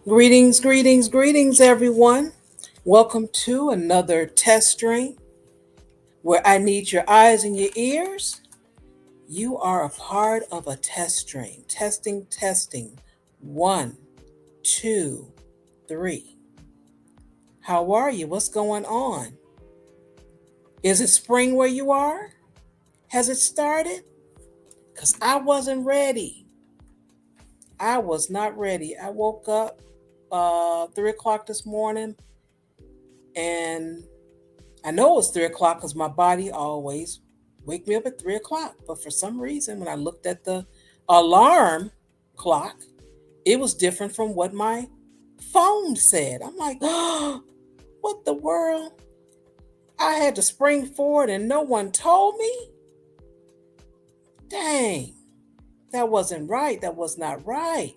Greetings, greetings, greetings, everyone. Welcome to another test stream where I need your eyes and your ears. You are a part of a test stream. Testing, testing. One, two, three. How are you? What's going on? Is it spring where you are? Has it started? Because I wasn't ready. I was not ready. I woke up 3 o'clock this morning, and I know it was 3 o'clock because my body always wake me up at 3 o'clock. But for some reason, when I looked at the alarm clock, it was different from what my phone said. I'm like, oh, what the world? I had to spring forward and no one told me? Dang, that wasn't right. That was not right.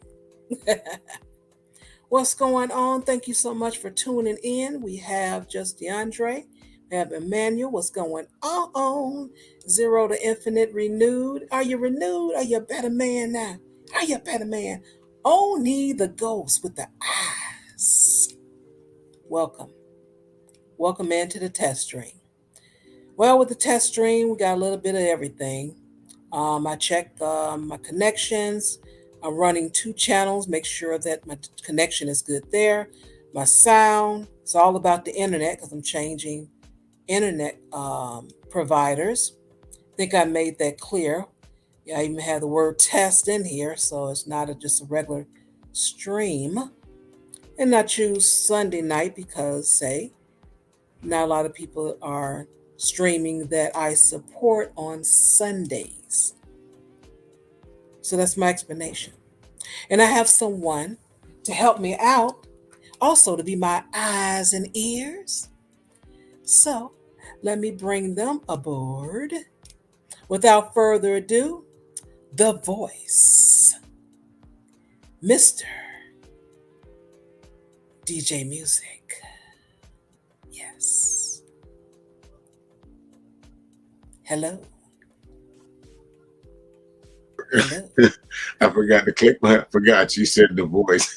What's going on? Thank you so much for tuning in. We have just DeAndre. We have Emmanuel. What's going on? Zero to Infinite renewed. Are you renewed? Are you a better man now? Are you a better man? Only the ghost with the eyes. Welcome. Welcome into the test stream. Well, with the test stream, we got a little bit of everything. I checked my connections. I'm running 2 channels, make sure that my connection is good there. My sound, it's all about the internet because I'm changing internet providers. I think I made that clear. Yeah, I even had the word test in here, so it's not just a regular stream. And I choose Sunday night because, say, not a lot of people are streaming that I support on Sundays. So that's my explanation. And I have someone to help me out, also to be my eyes and ears. So let me bring them aboard. Without further ado, the voice, Mr. DJ Music. Yes. Hello. I forgot to click I forgot you said the voice.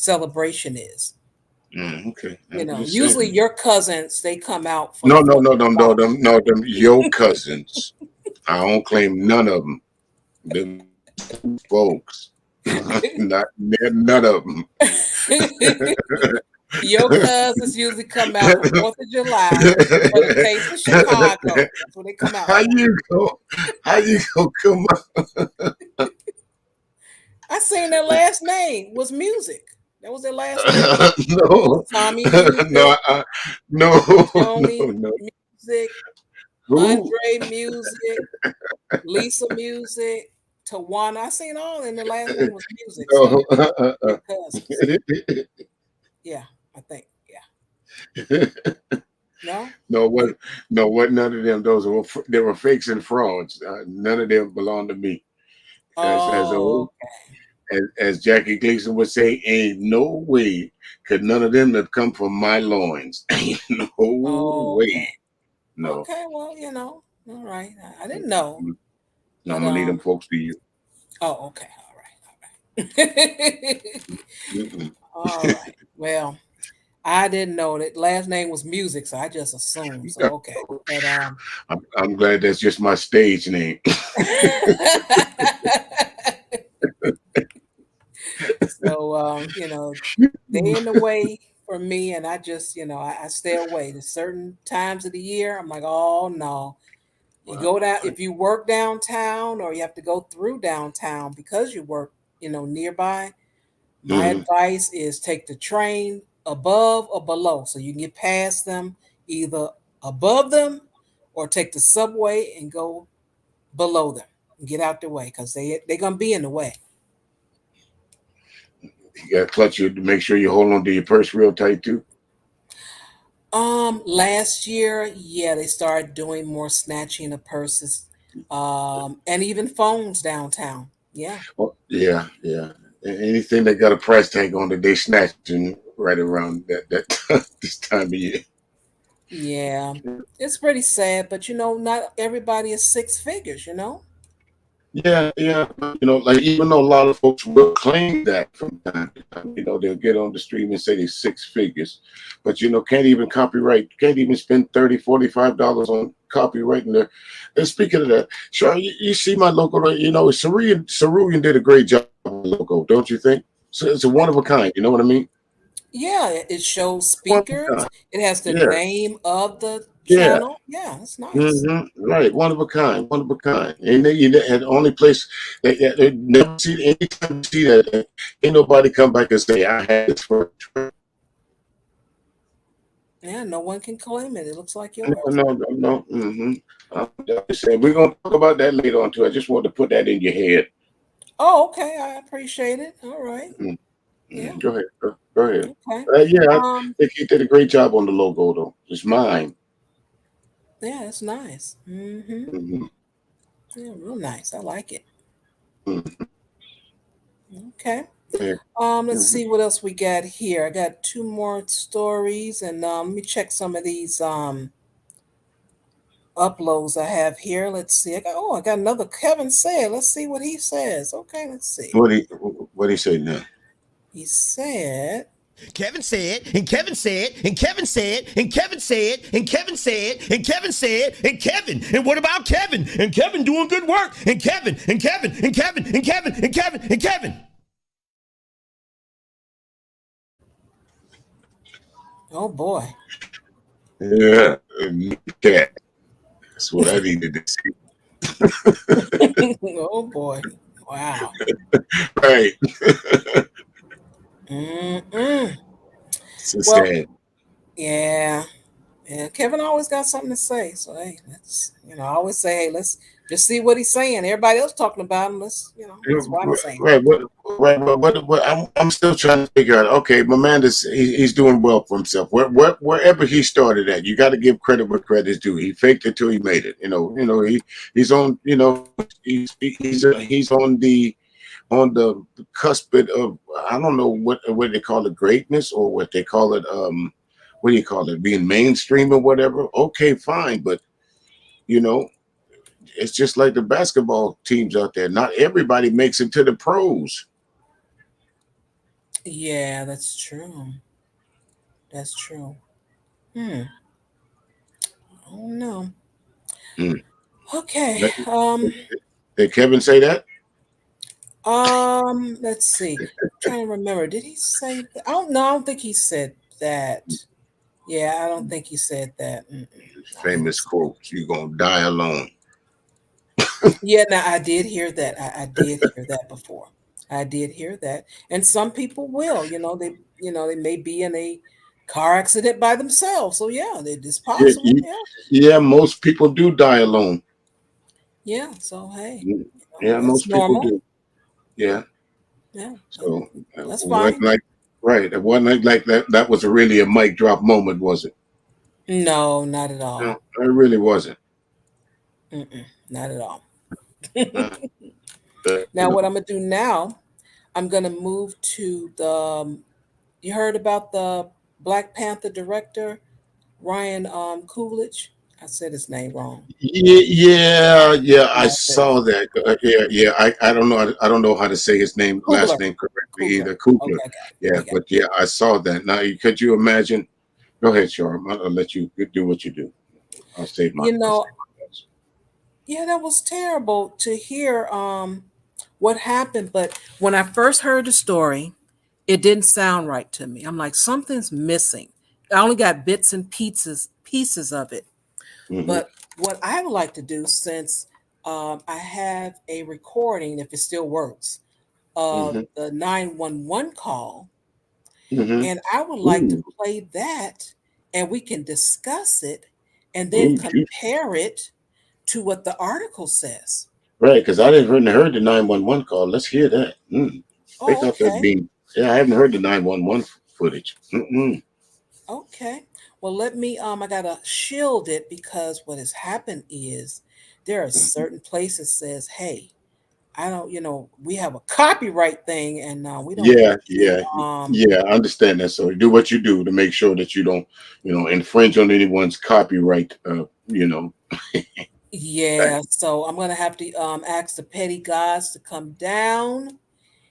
celebration is. Okay. You I'm know, just usually saying. your cousins, they come out for the No, no, 4th no, of no, no, July. them, your cousins. I don't claim none of them. Them folks. Not none of them. Your cousins usually come out for 4th of July for the Taste of Chicago. That's what they come out How for. you go? How you go come I seen their last name was Music. That was their last name. It was no, Tommy no, Music, no, no, Joni no. Music, Who? Andre Music, Lisa Music, Tawana. I seen all, and the last name was Music. So No, they're cousins. Yeah, I think. Yeah. No. no, what? No, what? None of them. Those were they were fakes and frauds. None of them belong to me. As Oh, old as Jackie Gleason would say, ain't no way could none of them have come from my loins. Ain't no okay. way. No. Okay. Well, all right. I didn't know, No, I'm but gonna leave them folks to you. Oh, okay. All right. All right. Mm-mm. All right. Well, I didn't know that last name was Music, so I just assumed. So okay. But I'm glad that's just my stage name. so they in the way for me, and I just, I stay away. There's certain times of the year I'm like, oh no. You Wow. go down if you work downtown or you have to go through downtown because you work, nearby. My Mhm. advice is take the train above or below so you can get past them either above them or take the subway and go below them and get out the way because they're gonna be in the way. You got to clutch you to make sure you hold on to your purse real tight too. Last year, yeah, they started doing more snatching of purses, and even phones downtown. Yeah. Oh, yeah, yeah. Anything that got a price tag on it, they snatching right around that this time of year. Yeah, it's pretty sad, but not everybody is six figures. Yeah, yeah. Like even though a lot of folks will claim that from time to time, they'll get on the stream and say they six figures, but can't even copyright, can't even spend 30, $45 on copywriting there. And speaking of that, sure, you see my logo, right? Saruyan did a great job with the logo, don't you think? So it's a one of a kind, you know what I mean? Yeah, it shows One of a speakers. kind. It has the Yeah, name of the yeah. channel. Yeah, it's nice. Right, one of a kind, one of a kind. And the only place that never see anytime you see that, ain't nobody come back and say I had this for. Yeah, no one can claim it. It looks like No, yours. no, no, no. I'm just saying we're gonna talk about that later on too. I just want to put that in your head. Oh, okay. I appreciate it. All right. Yeah. Go ahead, go ahead. Okay. Yeah, I Um. think he did a great job on the logo though. It's mine. Yeah, it's nice. Hmm. Yeah, real nice. I like it. Hmm. Okay. Yeah. Let's Mhm. see what else we got here. I got two more stories, and let me check some of these uploads I have here. Let's see. I got another Kevin said. Let's see what he says. Okay, let's see. What he say now? He said, Kevin said, and Kevin said, and Kevin said, and Kevin said, and Kevin said, and Kevin said, and Kevin. And what about Kevin? And Kevin doing good work. And Kevin, and Kevin, and Kevin, and Kevin, and Kevin, and Kevin. oh boy. Yeah, that. That's what I needed to see. oh boy. Wow. Right. Mm-mm. So Well, sad. yeah. Yeah. Kevin always got something to say. So hey, I always say, hey, let's just see what he's saying. Everybody else talking about him. That's what I'm saying. Right. What I'm still trying to figure out. Okay, my man he's doing well for himself. Wherever he started at, you got to give credit where credit's due. He faked it till he made it. He's on. He's on the cusp of, I don't know what they call it, greatness, or what they call it. What do you call it? Being mainstream or whatever. Okay, fine, but you know it's just like the basketball teams out there. Not everybody makes it to the pros. Yeah, that's true. That's true. Hmm. I don't know. Mm. Okay. Did did Kevin say that? Let's see. Trying to remember. Did he say that? I don't know. I don't think he said that. Yeah, I don't think he said that. No, he didn't Famous say quote: "You gonna die alone." that. Yeah, now I did hear that. I did hear that before. I did hear that. And some people will, they may be in a car accident by themselves. So yeah, it's Yeah, possible. Yeah. yeah. Most people do die alone. Yeah. So hey, Mm. Yeah, that's most people normal. do. Yeah. Yeah. So That's wasn't fine. like right. It wasn't like that. That was really a mic drop moment, was it? No, not at No, all. it really wasn't. Not at all. Uh, you Now, what know. I'm gonna do now, I'm gonna move to the. You heard about the Black Panther director Ryan Coolidge? I said his name wrong. Yeah, yeah, yeah. I Yeah, I said saw that. Yeah, yeah. I don't know. I don't know how to say his name, Coogler. last name correctly Coogler. either. Kugler. Okay, I got it. Yeah, I got but yeah, I saw that. Now, could you imagine? Go ahead, Charm. I'll let you do what you do. I'll save it. my. I'll save my thoughts. Yeah, that was terrible to hear what happened. But when I first heard the story, it didn't sound right to me. I'm like, something's missing. I only got bits and pieces of it. Mm-hmm. But what I would like to do, since I have a recording, if it still works, of Mm-hmm. the 911 call, Mm-hmm. and I would like to Ooh, play that and we can discuss it and then ooh, compare it to what the article says. right, because I didn't heard the 911 call. Let's hear that. Mm. Break Oh, out that okay. beam. Yeah, I haven't heard the 911 footage. Mm-mm. Okay. Well, I gotta shield it because what has happened is there are certain places says, hey, I don't, we have a copyright thing and we don't want Yeah, you, yeah, yeah. I understand that. So do what you do to make sure that you don't, infringe on anyone's copyright. yeah, Thing. so I'm gonna have to ask the petty gods to come down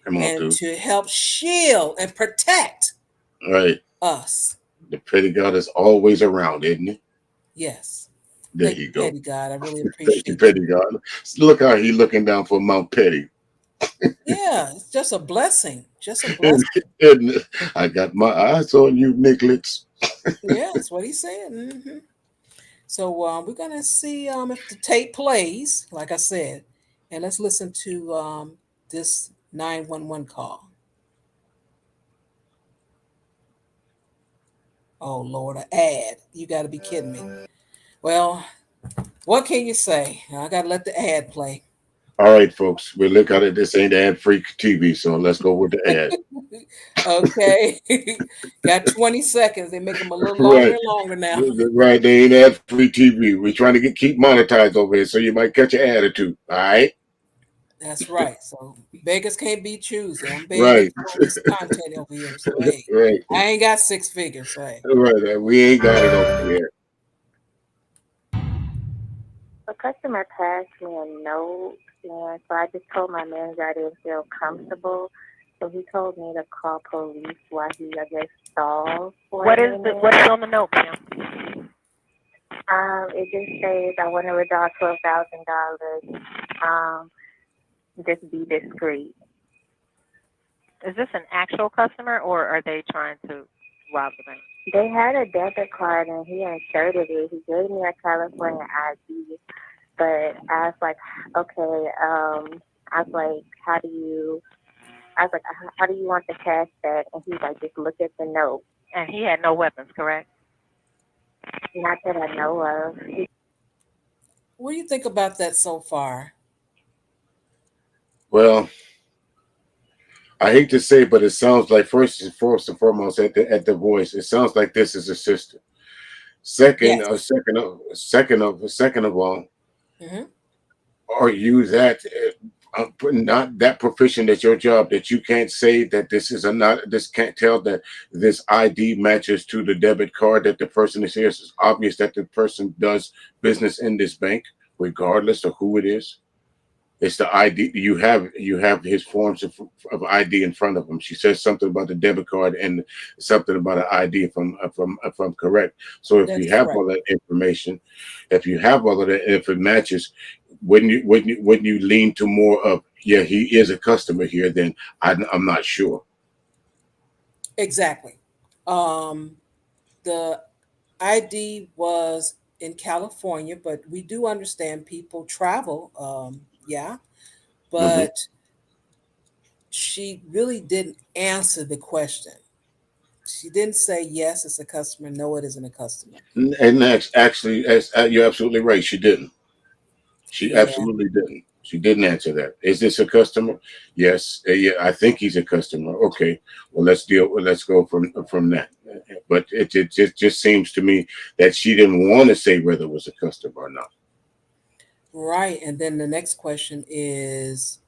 Come on, and dude. to help shield and protect All right. us. The petty God is always around, isn't he? Yes. There Thank you you, go. petty God. I really Thank you, appreciate you. petty God. Look how he looking down for Mount Petty. Yeah, it's just a blessing. Just a and, blessing. and I got my eyes on you, Nicholas. Yeah, that's what he said. So we're gonna see if the tape plays, like I said, and let's listen to this 911 call. Oh Lord, an ad! You got to be kidding me. Well, what can you say? I got to let the ad play. All right, folks. We look at it. This ain't ad free TV, so let's go with the ad. Okay, got 20 seconds. They make them a little longer Right. and longer now. Right. They ain't ad free TV. We're trying to keep monetized over here, so you might catch an attitude. All right. That's right. So beggars can't be choosy. I'm begging Right. for this content over here. So hey, Right. I ain't got six figures. So hey. Right. We ain't got it over here. A customer passed me a note, and so I just told my manager I didn't feel comfortable. So he told me to call police while he, I guess, stalled for What a is minute. what is on the note, ma'am? It just says I want to withdraw $12,000. Just be discreet. Is this an actual customer, or are they trying to rob the bank? They had a debit card and he inserted it. He gave me a California ID, but I was like, okay, I was like, how do you want the cash back? And he's like, just look at the note. And he had no weapons, correct? Not that I know of. What do you think about that so far? Well, I hate to say, but it sounds like first and foremost at the voice, it sounds like this is a sister. Second, Yes. second of all, Hmm. are you that not that proficient at your job that you can't say that this is a not this can't tell that this ID matches to the debit card that the person is here? It's obvious that the person does business in this bank, regardless of who it is. It's the ID. You have his forms of ID in front of him. She says something about the debit card and something about an ID. If I'm correct. So if you That's have correct. all that information, if you have all of that, if it matches, wouldn't you lean to more of, yeah, he is a customer here? Then I'm not sure. Exactly. Um, the ID was in California, but we do understand people travel. Yeah, Hmm. but she really didn't answer the question. She didn't say yes, it's a customer. No, it isn't a customer. And actually, you're absolutely right. She didn't. She Yeah, absolutely didn't. She didn't answer that. Is this a customer? Yes. Yeah, I think he's a customer. Okay. Well, let's go from that. But it just seems to me that she didn't want to say whether it was a customer or not. right. And then the next question is,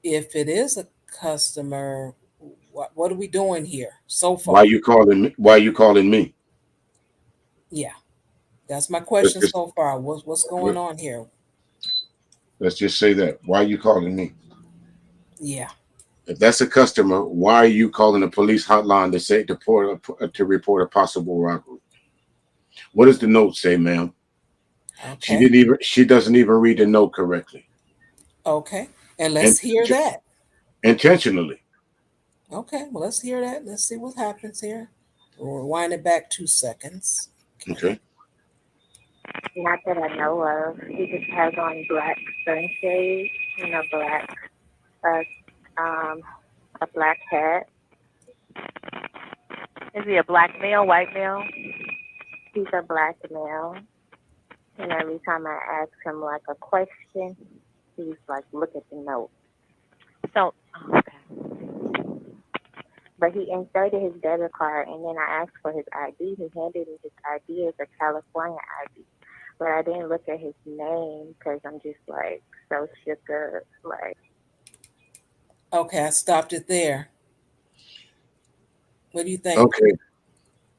if it is a customer, what are we doing here so Why far? you calling me? Why you calling me? Yeah, that's my Let's question just so far. What's going on here? let's just say that. Why you calling me? Yeah. If that's a customer, why are you calling the police hotline to report a possible robbery? What does the note say, ma'am? She Okay. didn't even. She doesn't even read the note correctly. Okay. And let's hear Inten- that. Intentionally. Okay. Well, let's hear that. Let's see what happens here. We'll rewind it back 2 seconds. Okay. Okay. Not that I know of. He just has on black sunshades and uh, um, a black hat. Is he a black male, white male? He's a black male. And every time I ask him like a question, he's like, look at the note. So, oh, okay. But he inserted his debit card, and then I asked for his ID. He handed me his ID as a California ID. But I didn't look at his name because I'm just like so shook up. Like, Okay. I stopped it there. What do you think? Okay.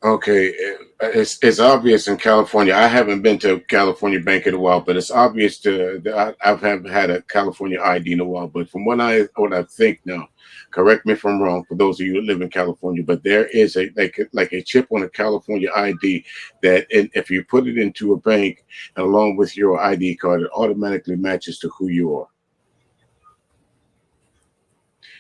Okay. It's obvious in California. I haven't been to California Bank in a while, but it's obvious I've have had a California ID in a while. But from what I think now, correct me if I'm wrong. For those of you that live in California, but there is a like a chip on a California ID that if you put it into a bank along with your ID card, it automatically matches to who you are.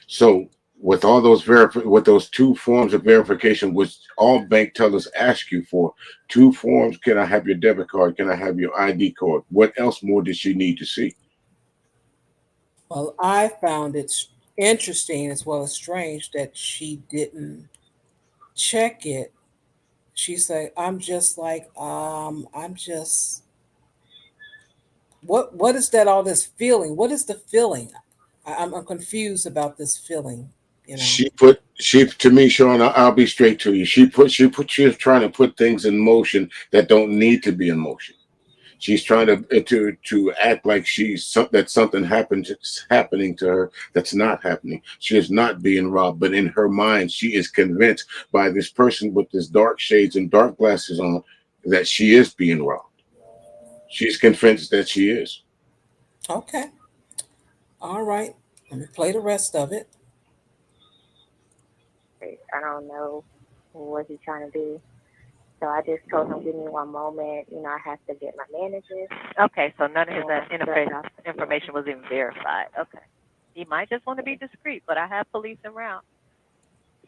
So with all those with those two forms of verification, which all bank tellers ask you for, two forms: can I have your debit card? Can I have your ID card? What else more did she need to see? Well, I found it interesting as well as strange that she didn't check it. She said, "I'm just like, I'm just, what is that? All this feeling? What is the feeling? I'm confused about this feeling. You know." She to me, Sean. I'll be straight to you. She's trying to put things in motion that don't need to be in motion. She's trying to act like that something happening to her that's not happening. She is not being robbed, but in her mind, she is convinced by this person with this dark shades and dark glasses on that she is being robbed. She's convinced that she is. Okay. All right. Let me play the rest of it. I don't know what he's trying to do. So I just told him, give me one moment. You know, I have to get my manager. Okay, so none of his Yeah. information was even verified. Okay. He might just want to be discreet, but I have police en route.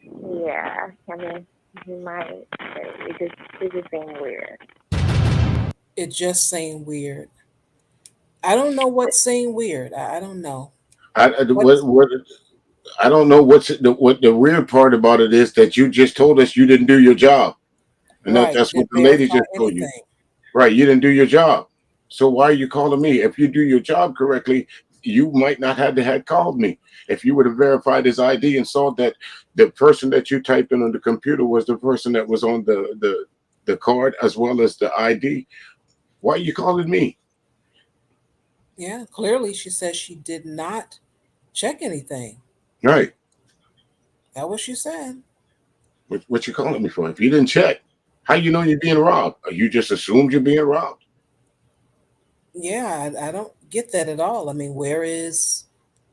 Yeah, I mean, he might. It just seemed weird. It just seemed weird. I don't know what seemed weird. I don't know. What is What I don't know what the weird part about it is that you just told us you didn't do your job, and right? that's what Didn't the lady verify just told you. anything. Right, you didn't do your job. So why are you calling me? If you do your job correctly, you might not have to have called me. If you would have verified his ID and saw that the person that you typed in on the computer was the person that was on the card as well as the ID, why are you calling me? Yeah, clearly she says she did not check anything. Right. That what she said. What you calling me for? If you didn't check, how you know you're being robbed? You just assumed you're being robbed. Yeah, I don't get that at all. I mean, where is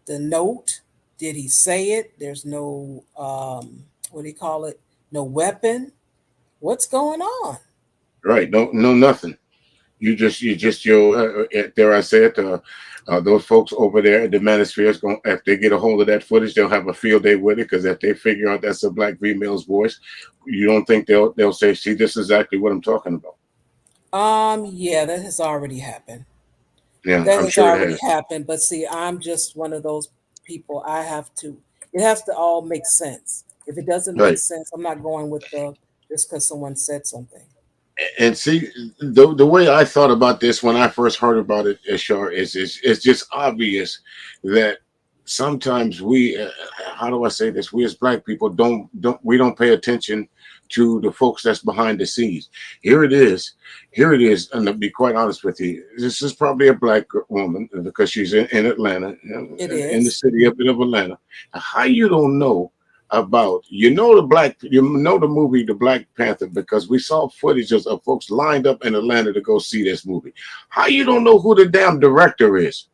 the note? Did he say it? There's no what do you call it? No weapon. What's going on? Right. No, nothing. You just dare I say it, those folks over there at the Manosphere is going, if they get a hold of that footage, they'll have a field day with it, because if they figure out that's a black female's voice, you don't think they'll say, see, this is exactly what I'm talking about. Yeah, that has already happened. Yeah, That I'm has sure it already has. happened. But see, I'm just one of those people. It has to all make sense. If it doesn't make Right. sense, I'm not going with the just because someone said something. And see, the way I thought about this when I first heard about it, Ashar, is it's just obvious that sometimes we, how do I say this? We as black people don't pay attention to the folks that's behind the scenes. Here it is, here it is, and to be quite honest with you, this is probably a black woman because she's in Atlanta, It in the is. city of Atlanta. How you don't know about, you know the movie The Black Panther, because we saw footage of folks lined up in Atlanta to go see this movie. How you don't know who the damn director is?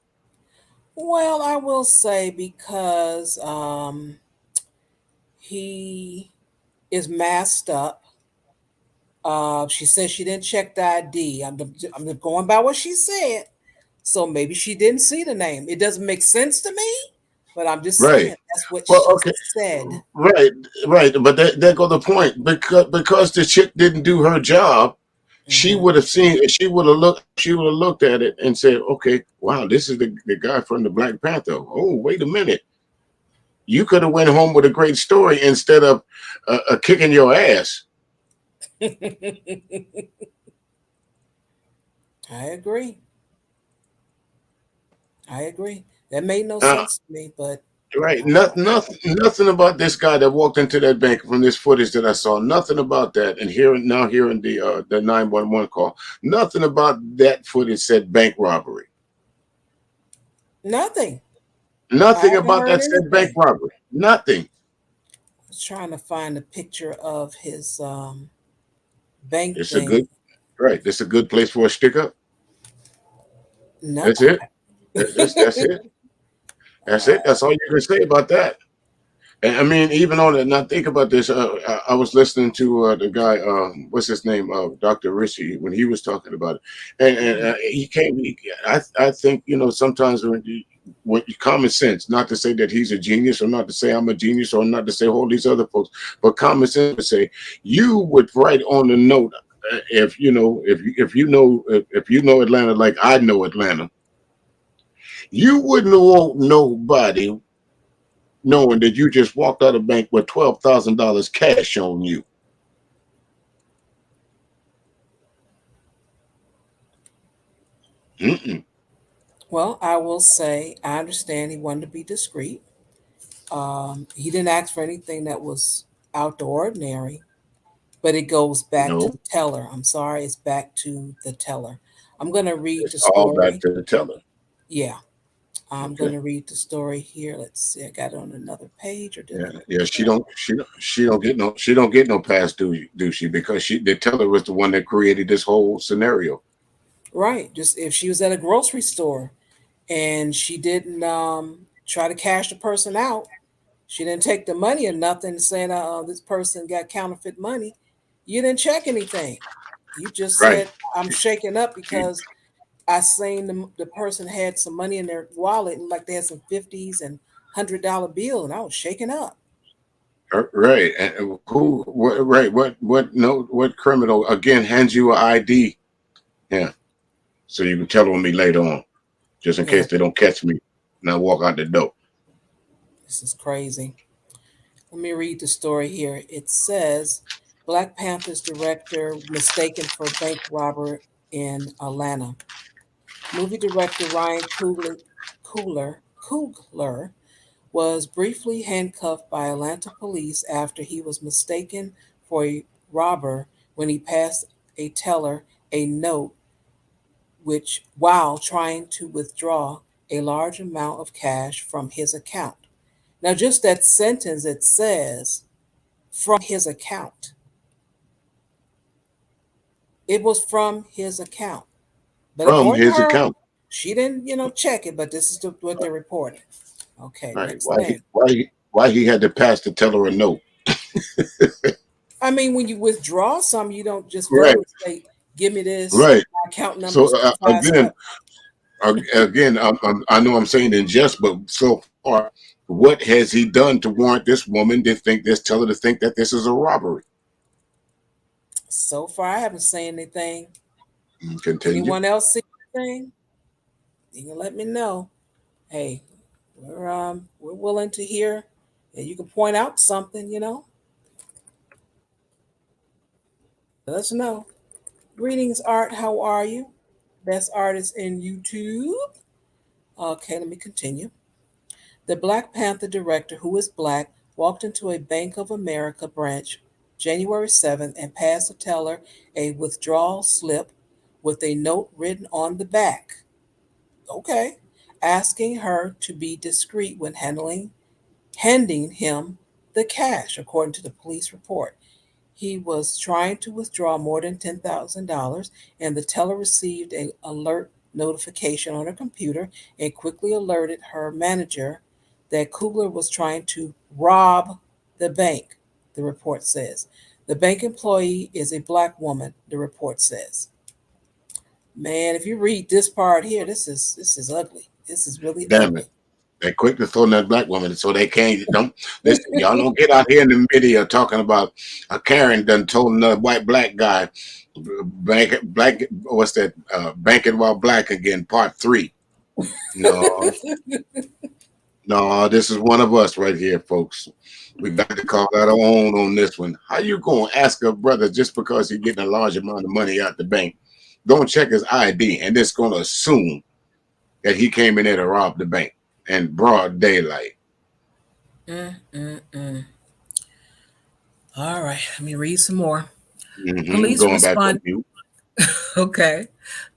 Well, I will say because he is masked up. She says she didn't check the ID. I'm just going by what she said. So maybe she didn't see the name. It doesn't make sense to me, but I'm just Right. saying that's what Well, she okay. said. Right, right. But there go the point. Because the chick didn't do her job, Hmm. she would have looked at it and said, okay, wow, this is the guy from the Black Panther. Oh, wait a minute. You could have went home with a great story instead of kicking your ass. I agree. I agree. That made no Uh, sense to me, but Right. I don't Nothing about this guy that walked into that bank from this footage that I saw. Nothing about that. And hearing the 911 call. Nothing about that footage said bank robbery. nothing. I Nothing haven't about heard that said bank anything. robbery. Nothing. I was trying to find a picture of his bank It's a good thing. right. It's a good place for a stick up. No. That's it. That's it. That's it. That's all you can say about that. And I mean, even on it. Now think about this. I was listening to the guy. What's his name? Dr. Rishi, when he was talking about it, and he came. I think sometimes when common sense, not to say that he's a genius, or not to say I'm a genius, or not to say all these other folks, but common sense would say you would write on the note, if if you know Atlanta like I know Atlanta, you wouldn't want nobody knowing that you just walked out of bank with $12,000 cash on you. Mm-mm. Well, I will say I understand he wanted to be discreet. He didn't ask for anything that was out the ordinary, but it goes back to No, the teller. I'm sorry, it's back to the teller. I'm going to read it's the all back story. to the teller. Yeah, I'm going Okay. to read the story here. Let's see. I got it on another page, or did Yeah, I put yeah. it there? She don't get no pass, do she? Because the teller was the one that created this whole scenario. Right. Just if she was at a grocery store and she didn't try to cash the person out, she didn't take the money or nothing, saying this person got counterfeit money. You didn't check anything. You just Right. said, I'm She, shaking up she, because I seen the person had some money in their wallet, and like they had some 50s and $100 bill, and I was shaking up. right. And who? What? Right. What? No. What criminal again hands you an ID? Yeah. So you can tell on me later on, just in Yeah, case they don't catch me, and I walk out the door. this is crazy. Let me read the story here. It says Black Panther's director mistaken for bank robber in Atlanta. Movie director Ryan Coogler was briefly handcuffed by Atlanta police after he was mistaken for a robber when he passed a teller a note which while trying to withdraw a large amount of cash from his account. Now just that sentence, it says from his account. It was from his account. But From according to his her, account. She didn't, check it, but this is what they're reporting. Okay, Right. next thing. Why he had to pass the teller a note? I mean, when you withdraw some, you don't just Right. verbally say, "Give me this." Right. My account number So is 5 again, I know I'm saying in jest, but so far, what has he done to warrant this woman to think this teller to think that this is a robbery? So far, I haven't seen anything. Continue. Anyone else see anything? You can let me know. Hey, we're willing to hear, and you can point out something. Let us know. Greetings, Art. How are you? Best artist in YouTube. Okay, let me continue. The Black Panther director, who is black, walked into a Bank of America branch January 7th and passed the teller a withdrawal slip with a note written on the back. Okay. Asking her to be discreet when handing him the cash, according to the police report. He was trying to withdraw more than $10,000, and the teller received an alert notification on her computer and quickly alerted her manager that Kugler was trying to rob the bank, the report says. The bank employee is a black woman, the report says. Man, if you read this part here, this is ugly. This is really Damn ugly. it. They're quick to throw in that black woman, so they don't listen. Y'all don't get out here in the media talking about a Karen done told another black guy, black, what's that? Banking while black again, part 3. No, no, this is one of us right here, folks. We got to call our own on this one. How you gonna ask a brother just because he's getting a large amount of money out the bank? Don't check his ID, and it's gonna assume that he came in there to rob the bank in broad daylight. All right, let me read some more. Police going back on mute. Okay.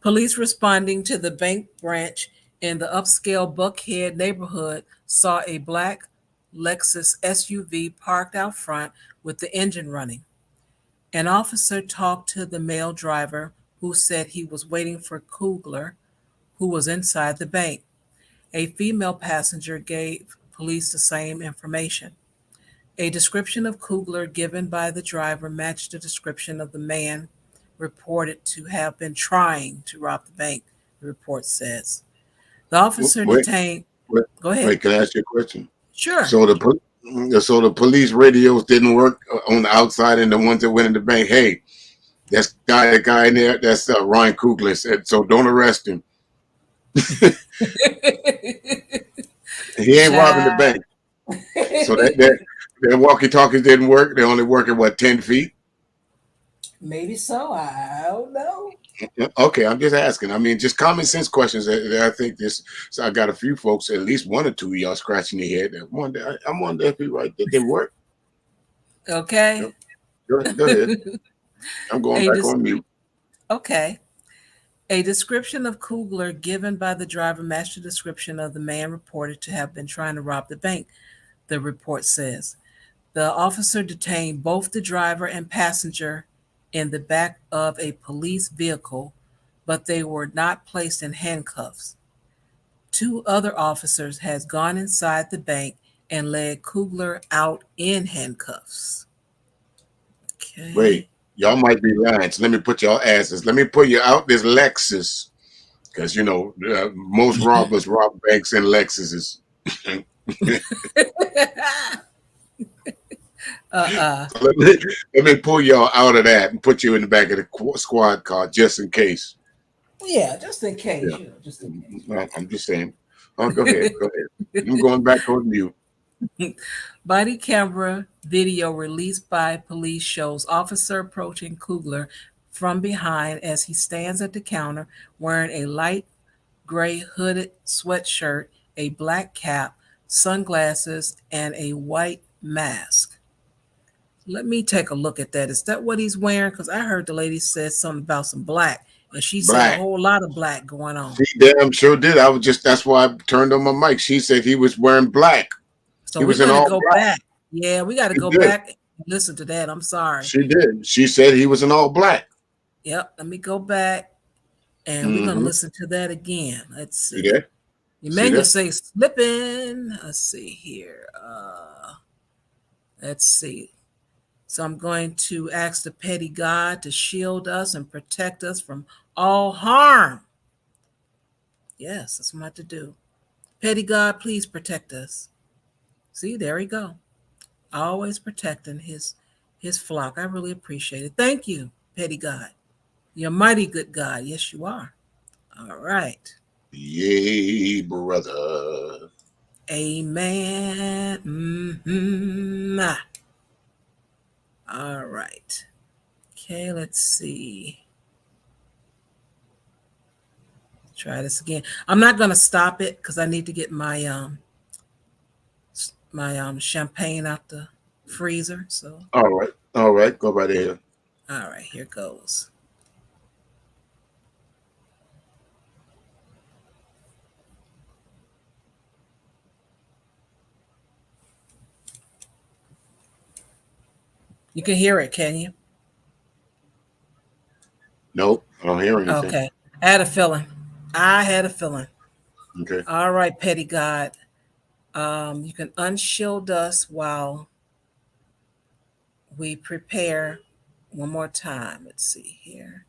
Police responding to the bank branch in the upscale Buckhead neighborhood saw a black Lexus SUV parked out front with the engine running. An officer talked to the male driver who said he was waiting for Kugler, who was inside the bank. A female passenger gave police the same information. A description of Kugler given by the driver matched the description of the man reported to have been trying to rob the bank, the report says. The officer detained. Go ahead. Wait, can I ask you a question? Sure. So the police radios didn't work on the outside, and the ones that went in the bank, hey, that guy in there, that's Ryan Coogler said, so don't arrest him. He ain't robbing the bank. So that walkie-talkies didn't work. They only work at 10 feet? Maybe so. I don't know. Okay, I'm just asking. I mean, just common sense questions. I think this. So I got a few folks, at least one or two of y'all scratching your head. I'm wondering if you right. Did they work? Okay. Go ahead. I'm going back on mute. Okay. A description of Kugler given by the driver matched the description of the man reported to have been trying to rob the bank, the report says. The officer detained both the driver and passenger in the back of a police vehicle, but they were not placed in handcuffs. 2 other officers has gone inside the bank and led Kugler out in handcuffs. Okay. Wait, y'all might be lying. So let me put y'all asses. Let me put you out this Lexus, because most robbers rob banks in Lexuses. So let me pull y'all out of that and put you in the back of the squad car just in case. Yeah, just in case. Yeah. Just in case. Well, I'm just saying. Oh, go ahead. I'm going back on mute. Body camera video released by police shows officer approaching Kugler from behind as he stands at the counter wearing a light gray hooded sweatshirt, a black cap, sunglasses, and a white mask. Let me take a look at that. Is that what he's wearing? Because I heard the lady said something about some black, and she said a whole lot of black going on. She damn sure did. That's why I turned on my mic. She said he was wearing black. So we got to go back. Yeah, we got to go back and listen to that. I'm sorry. She did. She said he was in all black. Yep. Let me go back And we're going to Mm-hmm. listen to that again. Let's See see. that? Emmanuel say slipping. Let's see here. Let's see. So I'm going to ask the petty God to shield us and protect us from all harm. Yes, that's what I'm about to do. Petty God, please protect us. See, there we go. Always protecting his flock. I really appreciate it. Thank you, petty God. You're a mighty good God. Yes, you are. All right. Yay, brother. Amen. Mm-hmm. All right. Okay, let's see. Try this again. I'm not going to stop it because I need to get my champagne out the freezer. So, All right, go right ahead. all right, here goes. You can hear it, can you? Nope, I don't hear anything. Okay. I had a feeling. Okay. All right, petty God. You can unshield us while we prepare one more time. Let's see here.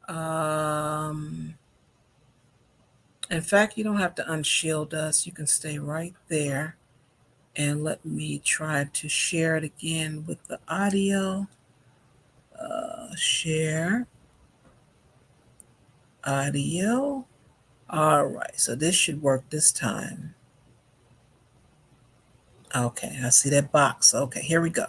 In fact, you don't have to unshield us. You can stay right there. And let me try to share it again with the audio. Share audio. All right, so this should work this time. Okay, I see that box. Okay, here we go.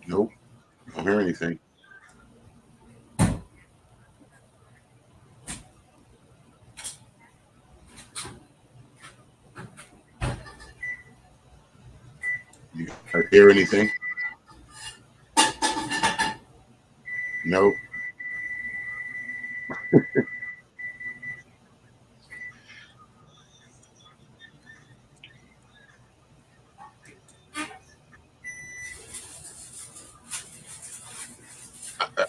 Nope, I don't hear anything. You guys hear anything? Nope.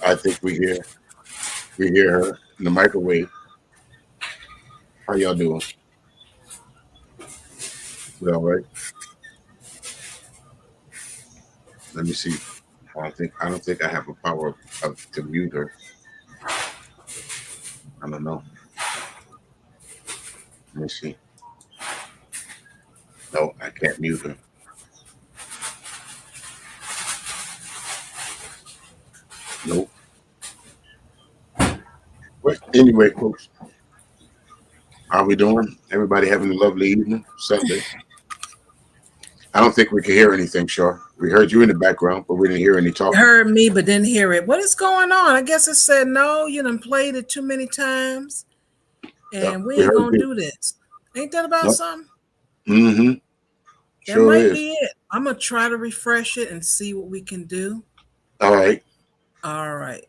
I think we hear her in the microwave. How y'all doing? We all right? Let me see. I don't think I have a power to mute her. I don't know. Let me see. No, I can't mute her. Nope. But anyway, folks, how we doing? Everybody having a lovely evening, Sunday. I don't think we can hear anything, Shaw. We heard you in the background, but we didn't hear any You talking. heard me, but didn't hear it. What is going on? I guess it said no. You done played it too many times, and we ain't heard gonna you. do this. Ain't that about Nope. something? Mm-hmm. That Sure might is. be it. I'm gonna try to refresh it and see what we can do. All right. All right.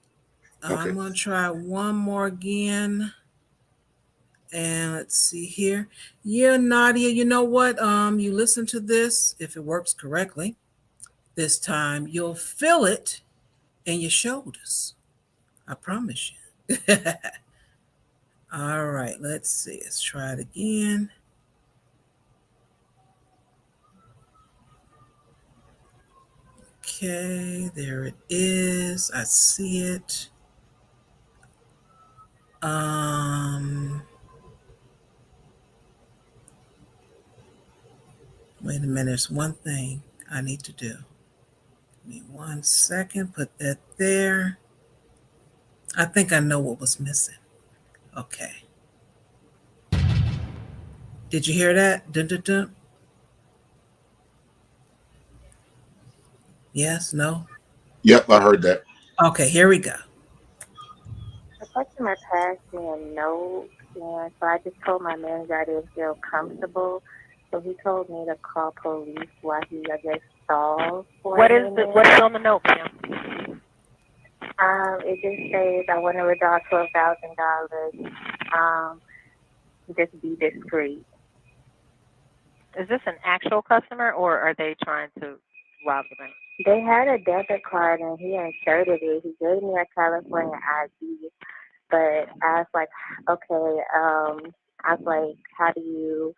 Okay. I'm gonna try one more again. And let's see here. Yeah, Nadia, you know what? You listen to this, if it works correctly this time, you'll feel it in your shoulders. I promise you. All right, let's see. Let's try it again. Okay, there it is. I see it. Wait a minute. There's one thing I need to do. Give me 1 second. Put that there. I think I know what was missing. Okay. Did you hear that? Dun, dun, dun. Yes, no? Yep, I heard that. Okay, here we go. The customer passed me a note, and so I just told my manager I didn't feel comfortable. So he told me to call police while he, I guess, stalled for a minute. What's on the note, ma'am? It just says I want to withdraw $12,000. Just be discreet. Is this an actual customer or are they trying to rob the bank? They had a debit card and he inserted it. He gave me a California ID, but I was like, okay, I was like, how do you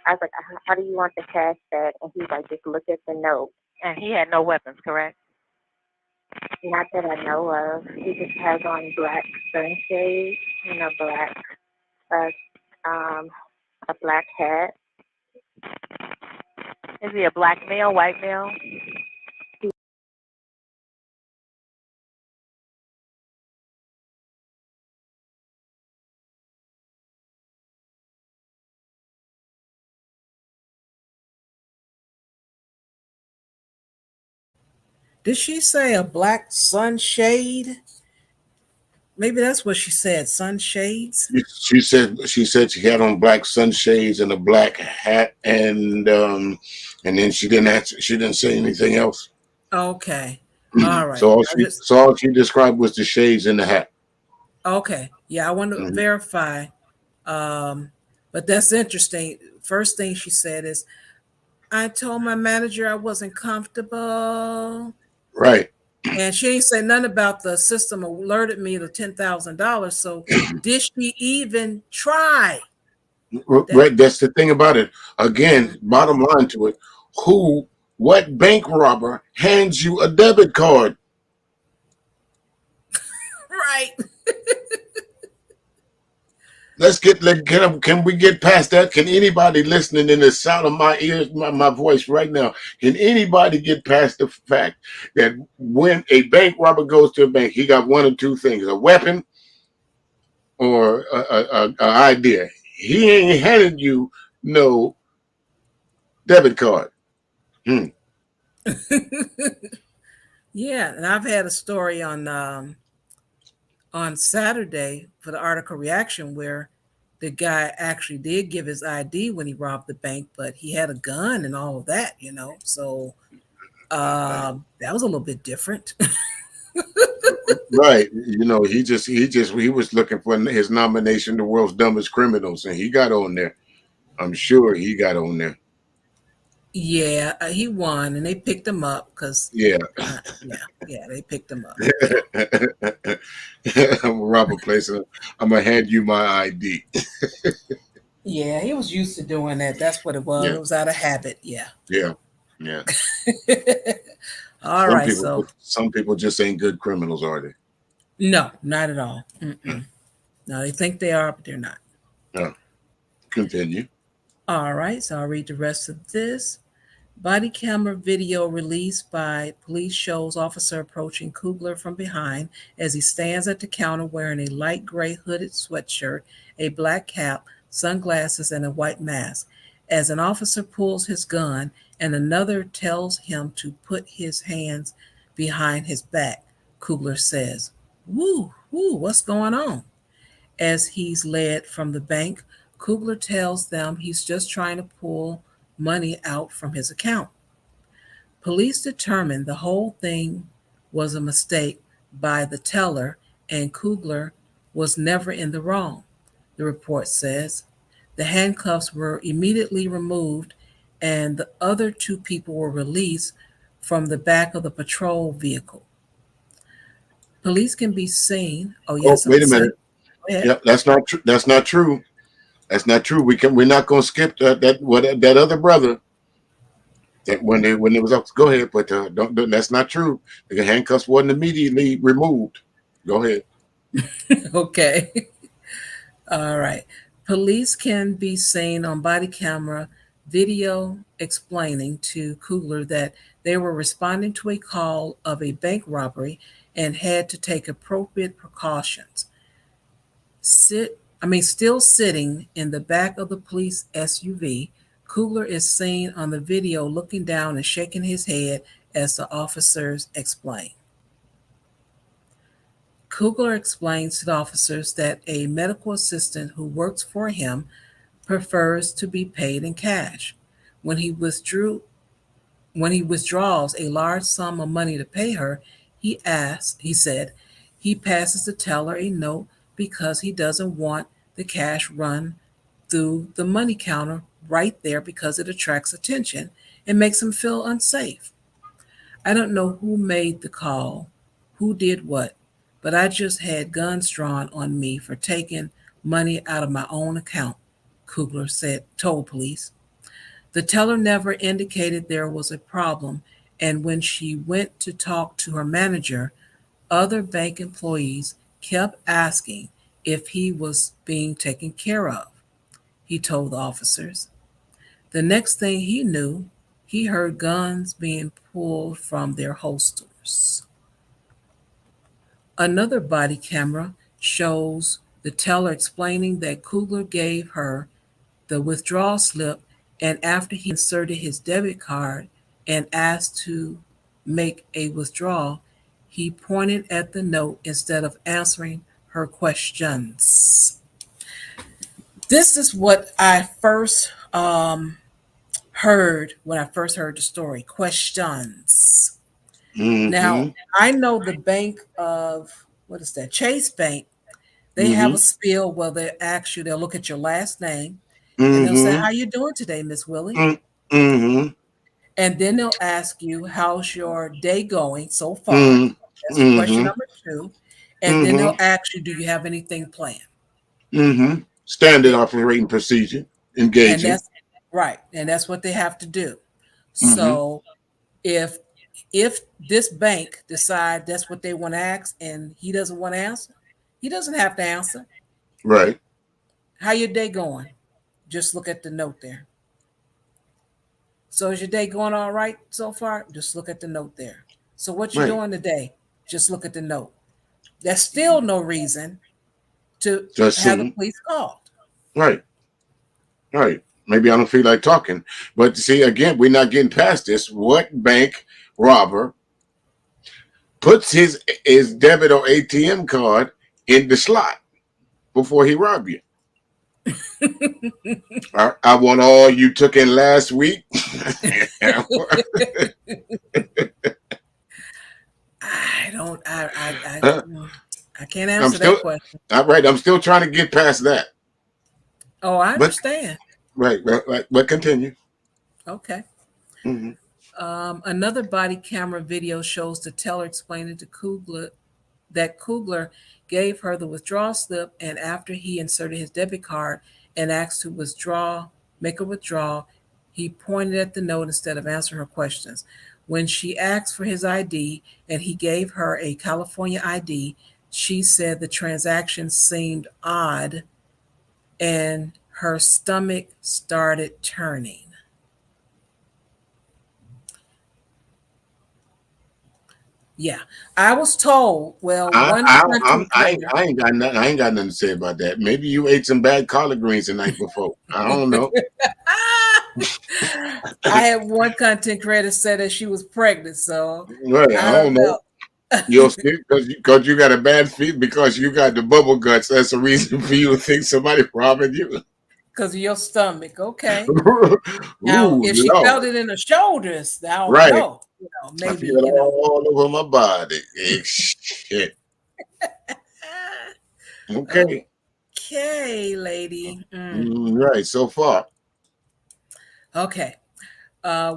want the cash back? And he's like, just look at the note. And he had no weapons, correct? Not that I know of. He just has on black sunshades and a black hat. Is he a black male, white male? Did she say a black sunshade? Maybe that's what she said, sunshades. She said she had on black sunshades and a black hat, and then she didn't answer. She didn't say anything else. Okay. All right. So all she described was the shades in the hat. Okay. Yeah, I want to verify. But that's interesting. First thing she said is, I told my manager I wasn't comfortable. Right. And she ain't said nothing about the system alerted me to $10,000. So did she even try? Right. That's the thing about it. Again, bottom line to it, what bank robber hands you a debit card? Right. Can we get past that? Can anybody listening in the sound of my ears, my voice right now, can anybody get past the fact that when a bank robber goes to a bank, he got one of two things: a weapon or a idea. He ain't handed you no debit card. Yeah, and I've had a story on Saturday for the article reaction where the guy actually did give his ID when he robbed the bank, but he had a gun and all of that, So that was a little bit different. Right. He was looking for his nomination, The World's Dumbest Criminals, and he got on there. I'm sure he got on there. Yeah, he won, and they picked him up because Yeah. They picked him up. I'm gonna rob a place and I'm gonna hand you my ID. Yeah, he was used to doing that. That's what it was. Yeah. It was out of habit. Yeah. Yeah. All some right. People, some people just ain't good criminals, are they? No, not at all. No, they think they are, but they're not. No. Continue. All right. So I'll read the rest of this. Body camera video released by police shows officer approaching Kugler from behind as he stands at the counter wearing a light gray hooded sweatshirt, a black cap, sunglasses, and a white mask. As an officer pulls his gun and another tells him to put his hands behind his back, Kugler says, "Woo, what's going on?" As he's led from the bank, Kugler tells them he's just trying to pull money out from his account. Police determined the whole thing was a mistake by the teller and Kugler was never in the wrong, the report says. The handcuffs were immediately removed and the other two people were released from the back of the patrol vehicle. Police can be seen. Oh, yes. Wait a minute. Yep, that's not true. That's not true. That's not true. We're not going to skip that other brother. That when it was up, go ahead, but don't. That's not true. The handcuffs wasn't immediately removed. Go ahead. Okay. All right. Police can be seen on body camera video explaining to Kugler that they were responding to a call of a bank robbery and had to take appropriate precautions. Still sitting in the back of the police SUV, Kugler is seen on the video looking down and shaking his head as the officers explain. Kugler explains to the officers that a medical assistant who works for him prefers to be paid in cash. When he withdraws a large sum of money to pay her, He said, he passes the teller a note because he doesn't want the cash run through the money counter right there because it attracts attention and makes him feel unsafe. I don't know who made the call, who did what, but I just had guns drawn on me for taking money out of my own account, Kugler told police. The teller never indicated there was a problem, and when she went to talk to her manager, other bank employees kept asking if he was being taken care of, he told the officers. The next thing he knew, he heard guns being pulled from their holsters. Another body camera shows the teller explaining that Kugler gave her the withdrawal slip, and after he inserted his debit card and asked to make a withdrawal, he pointed at the note instead of answering her questions. This is what I first heard when I first heard the story. Questions. Now, Mm-hmm. I know the bank of, what is that? Chase Bank. They have Mm-hmm. a spiel where they ask you, they'll look at your last name and they'll say, Mm-hmm. how you doing today, Miss Willie? Mm-hmm. And then they'll ask you, how's your day going so far? That's question Mm-hmm. number two. And then they'll Mm-hmm. ask you, do you have anything planned? Mm-hmm. Standard They, operating procedure. and Engaging. that's right. And that's what they have to do. Mm-hmm. So if this bank decide that's what they want to ask and he doesn't want to answer, he doesn't have to answer. Right. How your day going? Just look at the note there. So is your day going all right so far? Just look at the note there. So what you Right. doing today? Just look at the note. There's still no reason to Just have the assume. police called. Right. Right. Maybe I don't feel like talking. But see, again, we're not getting past this. What bank robber puts his debit or ATM card in the slot before he rob you? I want all you took in last week. I don't. Huh? I can't I'm answer still that question. all right. I'm still trying to get past that. Oh, I But understand. right. But continue. Okay. Hmm. Another body camera video shows the teller explaining to Kugler that Kugler gave her the withdrawal slip, and after he inserted his debit card and asked to make a withdrawal, he pointed at the note instead of answering her questions. When she asked for his ID and he gave her a California ID, she said the transaction seemed odd and her stomach started turning. Yeah, I was told. Well, one content creator. I ain't got nothing to say about that. Maybe you ate some bad collard greens the night before. I don't know. I had one content creator say that she was pregnant, so Right, I I don't don't know. know. You'll still because you got a bad feet because you got the bubble guts. That's a reason for you to think somebody robbing you. Because of your stomach. Okay. Now, Ooh, if she felt Lord. it in her shoulders, I don't Right. know. I Maybe, feel it all over my body. Shit. Okay. Okay, lady. Right. So far. Okay.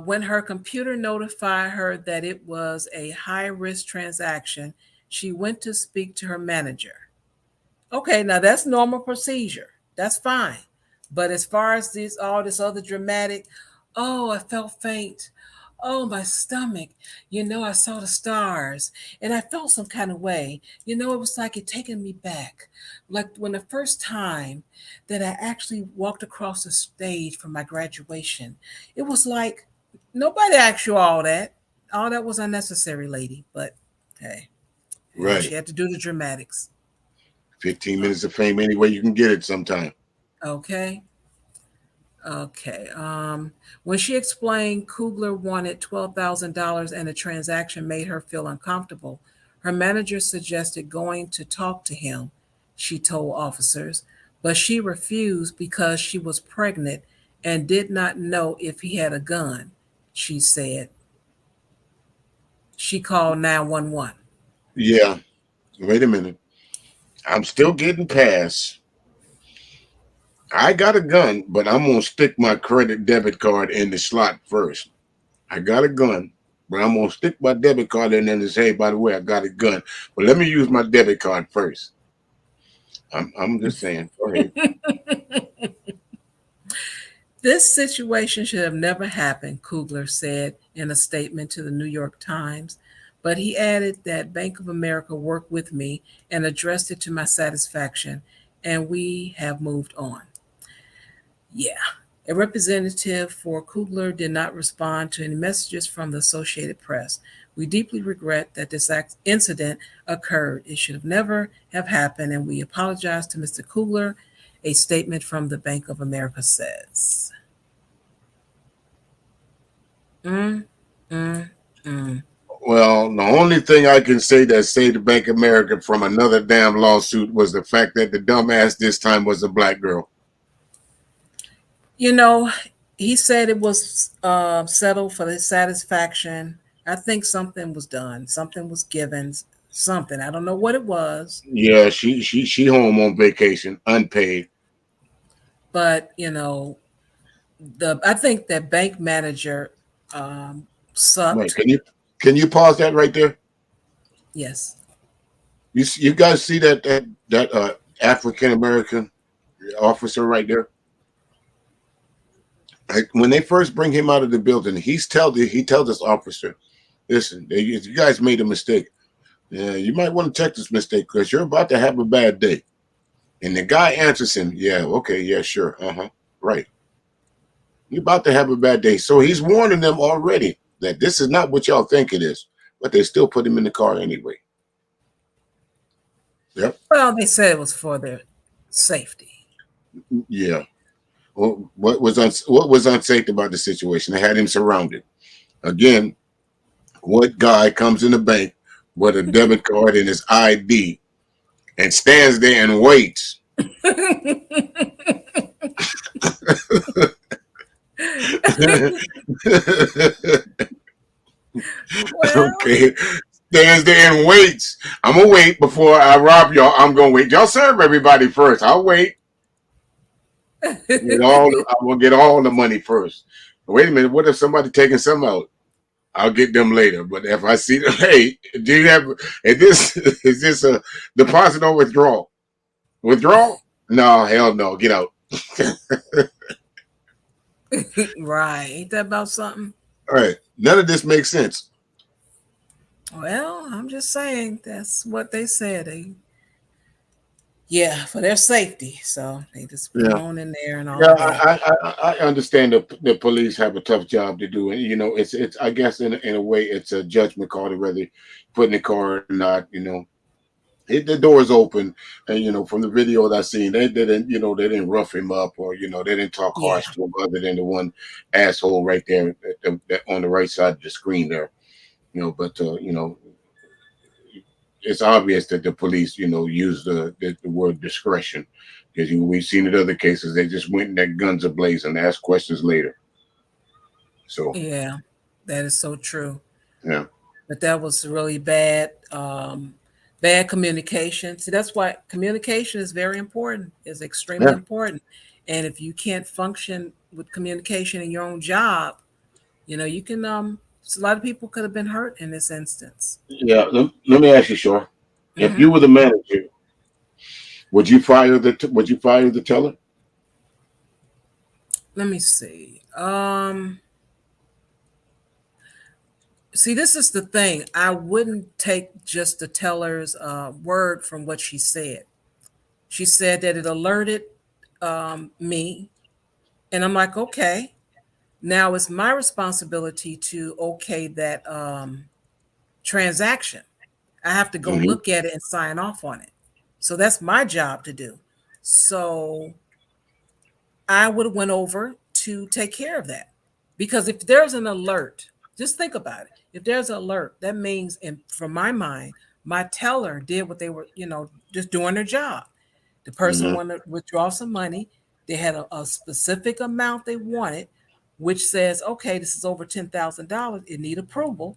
When her computer notified her that it was a high risk transaction, she went to speak to her manager. Okay, now that's normal procedure. That's fine. But as far as all this other dramatic, oh, I felt faint. Oh, my stomach. I saw the stars and I felt some kind of way. It was like it taking me back. Like when the first time that I actually walked across the stage for my graduation, it was like nobody asked you all that. All that was unnecessary, lady. But hey, she Right. had to do the dramatics. 15 minutes of fame any way you can get it sometime. Okay. Okay. When she explained Kugler wanted $12,000 and the transaction made her feel uncomfortable, her manager suggested going to talk to him, she told officers, but she refused because she was pregnant and did not know if he had a gun, she said. She called 911. Yeah. Wait a minute. I'm still getting past. I got a gun, but I'm gonna stick my credit debit card in the slot first. I got a gun, but I'm gonna stick my debit card in there and say, hey, by the way, I got a gun. But let me use my debit card first. I'm just saying. Go ahead. This situation should have never happened, Kugler said in a statement to the New York Times. But he added that Bank of America worked with me and addressed it to my satisfaction, and we have moved on. Yeah. A representative for Kugler did not respond to any messages from the Associated Press. We deeply regret that this incident occurred. It should have never have happened, and we apologize to Mr. Kugler, a statement from the Bank of America says. Mm, mm, mm. Well, the only thing I can say that saved the Bank of America from another damn lawsuit was the fact that the dumbass this time was a black girl. You know, he said it was settled for his satisfaction. I think something was done, something was given, something. I don't know what it was, Yeah, she home on vacation, unpaid. but I think that bank manager Wait, sucked. can you pause that right there? Yes. You guys see that African American officer right there? Like, when they first bring him out of the building, he tells this officer, "Listen, you guys made a mistake. Yeah, you might want to check this mistake because you're about to have a bad day." And the guy answers him, "Yeah, okay, yeah, sure, right. You're about to have a bad day." So he's warning them already that this is not what y'all think it is, but they still put him in the car anyway. Yep. Well, they said it was for their safety. Yeah. Well, what was unsafe about the situation? They had him surrounded. Again, what guy comes in the bank with a debit card and his ID and stands there and waits? Well, Okay. Stands there and waits. I'm gonna wait before I rob y'all. I'm gonna wait. Y'all serve everybody first. I'll wait. I'm gonna get all the money first. Wait a minute. What if somebody taking some out? I'll get them later. But if I see them, hey, do you have? Is this a deposit or withdrawal? Withdrawal? No, hell no. Get out. right. Ain't that about something? All right. None of this makes sense. Well, I'm just saying that's what they said. Yeah, for their safety. So they just put Yeah. on in there and all Yeah, of that. I understand the police have a tough job to do, and it's I guess in a way it's a judgment call to whether put in the car or not. The door's open, and from the video that I seen, they didn't rough him up or they didn't talk Yeah. harsh to him other than the one asshole right there on the right side of the screen there. But it's obvious that the police use the word discretion because we've seen in other cases they just went in their guns ablaze and asked questions later. So Yeah, that is so true. yeah, But that was really bad, bad communication. See, that's why communication is very important. It's extremely yeah, important. And if you can't function with communication in your own job, you can. So a lot of people could have been hurt in this instance. yeah. Let me ask you, Shaw. If Hmm. you were the manager, would you fire the teller? Let me see. See, this is the thing. I wouldn't take just the teller's word from what she said. She said that it alerted me, and I'm like, okay. Now it's my responsibility to okay that transaction. I have to go Hmm. look at it and sign off on it. So that's my job to do. So I would have went over to take care of that. Because if there's an alert, just think about it. If there's an alert, that means, from my mind, my teller did what they were, just doing their job. The person Hmm. wanted to withdraw some money. They had a specific amount they wanted, which says, okay, this is over $10,000. It need approval.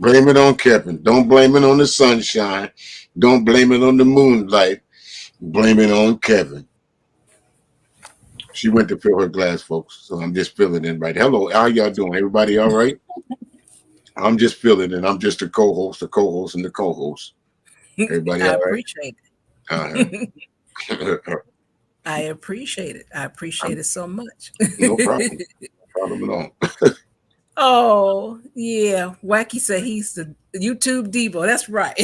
Blame it on Kevin. Don't blame it on the sunshine. Don't blame it on the moonlight. Blame it on Kevin. She went to fill her glass, folks. So I'm just filling in right. Hello, how y'all doing? Everybody all right? I'm just filling in. I'm just the co-host, and the co-host. Everybody I all right? appreciate it. Uh-huh. I appreciate it. I appreciate it so much. No problem. No problem at all. Oh, yeah. Wacky said he's the YouTube Devo. That's right.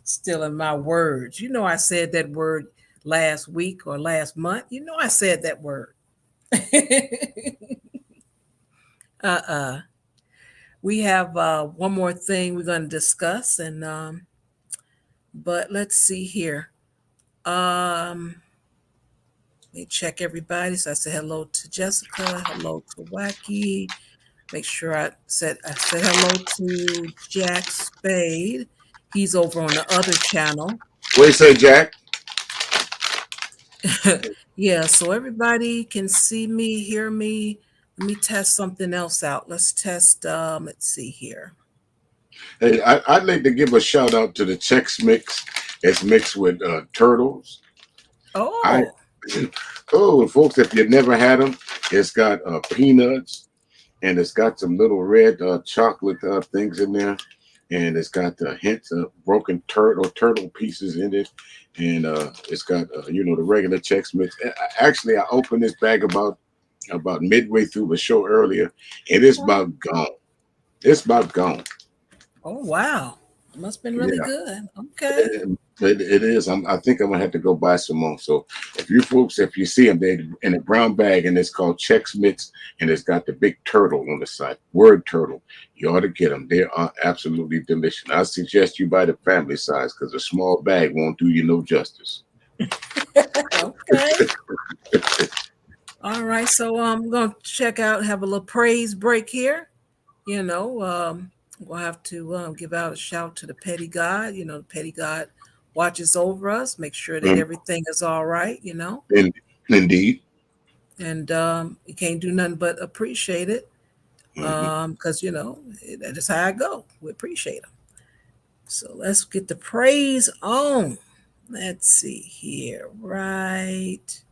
Stealing my words. You know, I said that word last week or last month. You know, I said that word. We have one more thing we're going to discuss, and but let's see here. Let me check everybody. So I said hello to Jessica, hello to Wacky. Make sure I said hello to Jack Spade. He's over on the other channel. What do you say, Jack? Yeah, so everybody can see me, hear me. Let me test something else out. Let's test, let's see here. Hey, I'd like to give a shout out to the Chex Mix. It's mixed with turtles. Oh. Oh, folks, if you never had them, it's got peanuts, and it's got some little red chocolate things in there, and it's got hints of broken turtle pieces in it, and it's got the regular Chex Mix. Actually, I opened this bag about midway through the show earlier, and it's about gone. It's about gone. Oh, wow. It must have been really good. Okay. It is. I think I'm gonna have to go buy some more. So if you see them, they're in a brown bag, and it's called Chex Mix, and it's got the big turtle on the side. Word turtle. You ought to get them. They are absolutely delicious. I suggest you buy the family size because a small bag won't do you no justice. Okay. All right. So I'm gonna check out, have a little praise break here. We'll have to give out a shout to the petty God. The petty God watches over us, make sure that everything is all right, Indeed. And you can't do nothing but appreciate it, because that is how I go. We appreciate them. So let's get the praise on. Let's see here, right?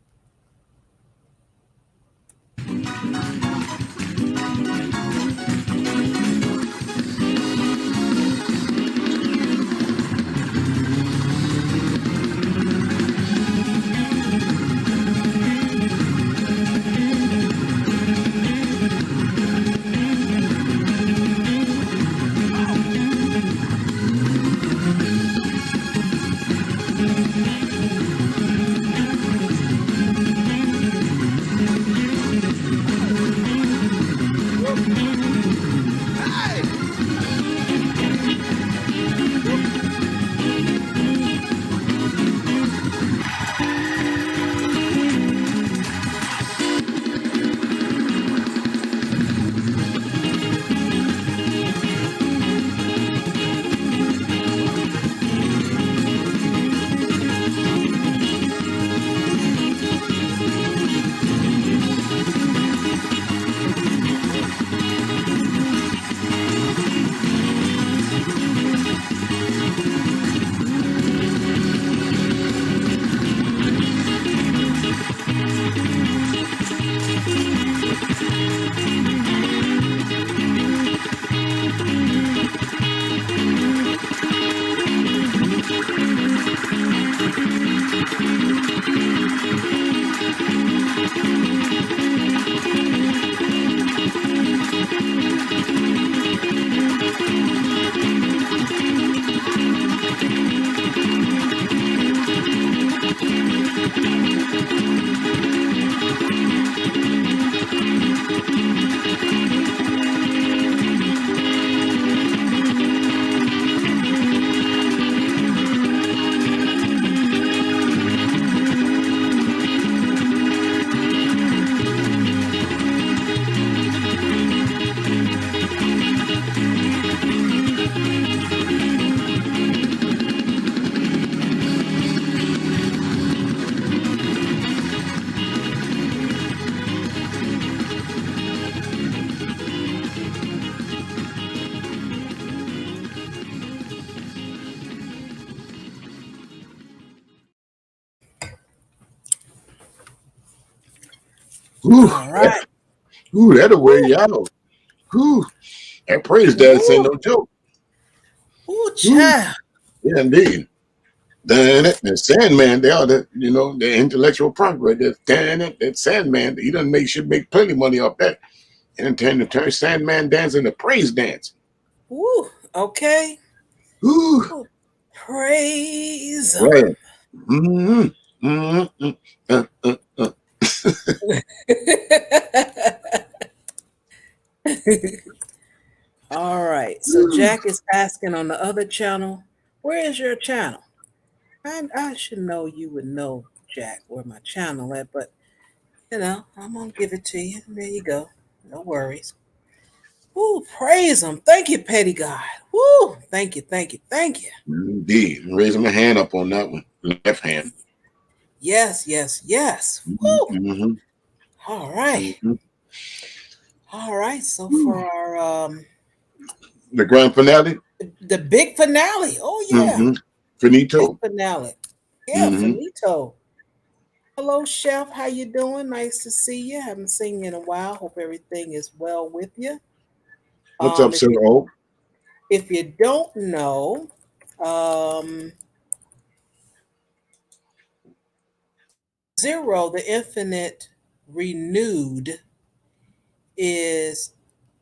Ooh, All right. that'll wear you out. Ooh, that praise dance ain't Ooh, no joke. ooh, Ooh, child. yeah, indeed. Damn it. And Sandman, they are the intellectual property. Damn it, that Sandman, he done should make plenty of money off that. And turn Sandman dance into praise dance. Ooh, okay. Ooh, Ooh, praise him. right. Mm-hmm. Mm-hmm. Uh, uh. All right. So Jack is asking on the other channel, where is your channel? I should know you would know, Jack, where my channel at, but I'm gonna give it to you. There you go. No worries. Woo, praise him. Thank you, Petty God. Woo, thank you, thank you, thank you. Indeed. Raising my hand up on that one. Left hand. Yes, yes, yes. Woo. Mm-hmm. All right. Mm-hmm. All right. So for our The grand finale. the big finale. Oh yeah. Mm-hmm. Big Finito. finale. Yeah, Mm-hmm. finito. Hello, Chef. How you doing? Nice to see you. Haven't seen you in a while. Hope everything is well with you. What's up, If Sir you O? don't know, um, Zero, the Infinite Renewed is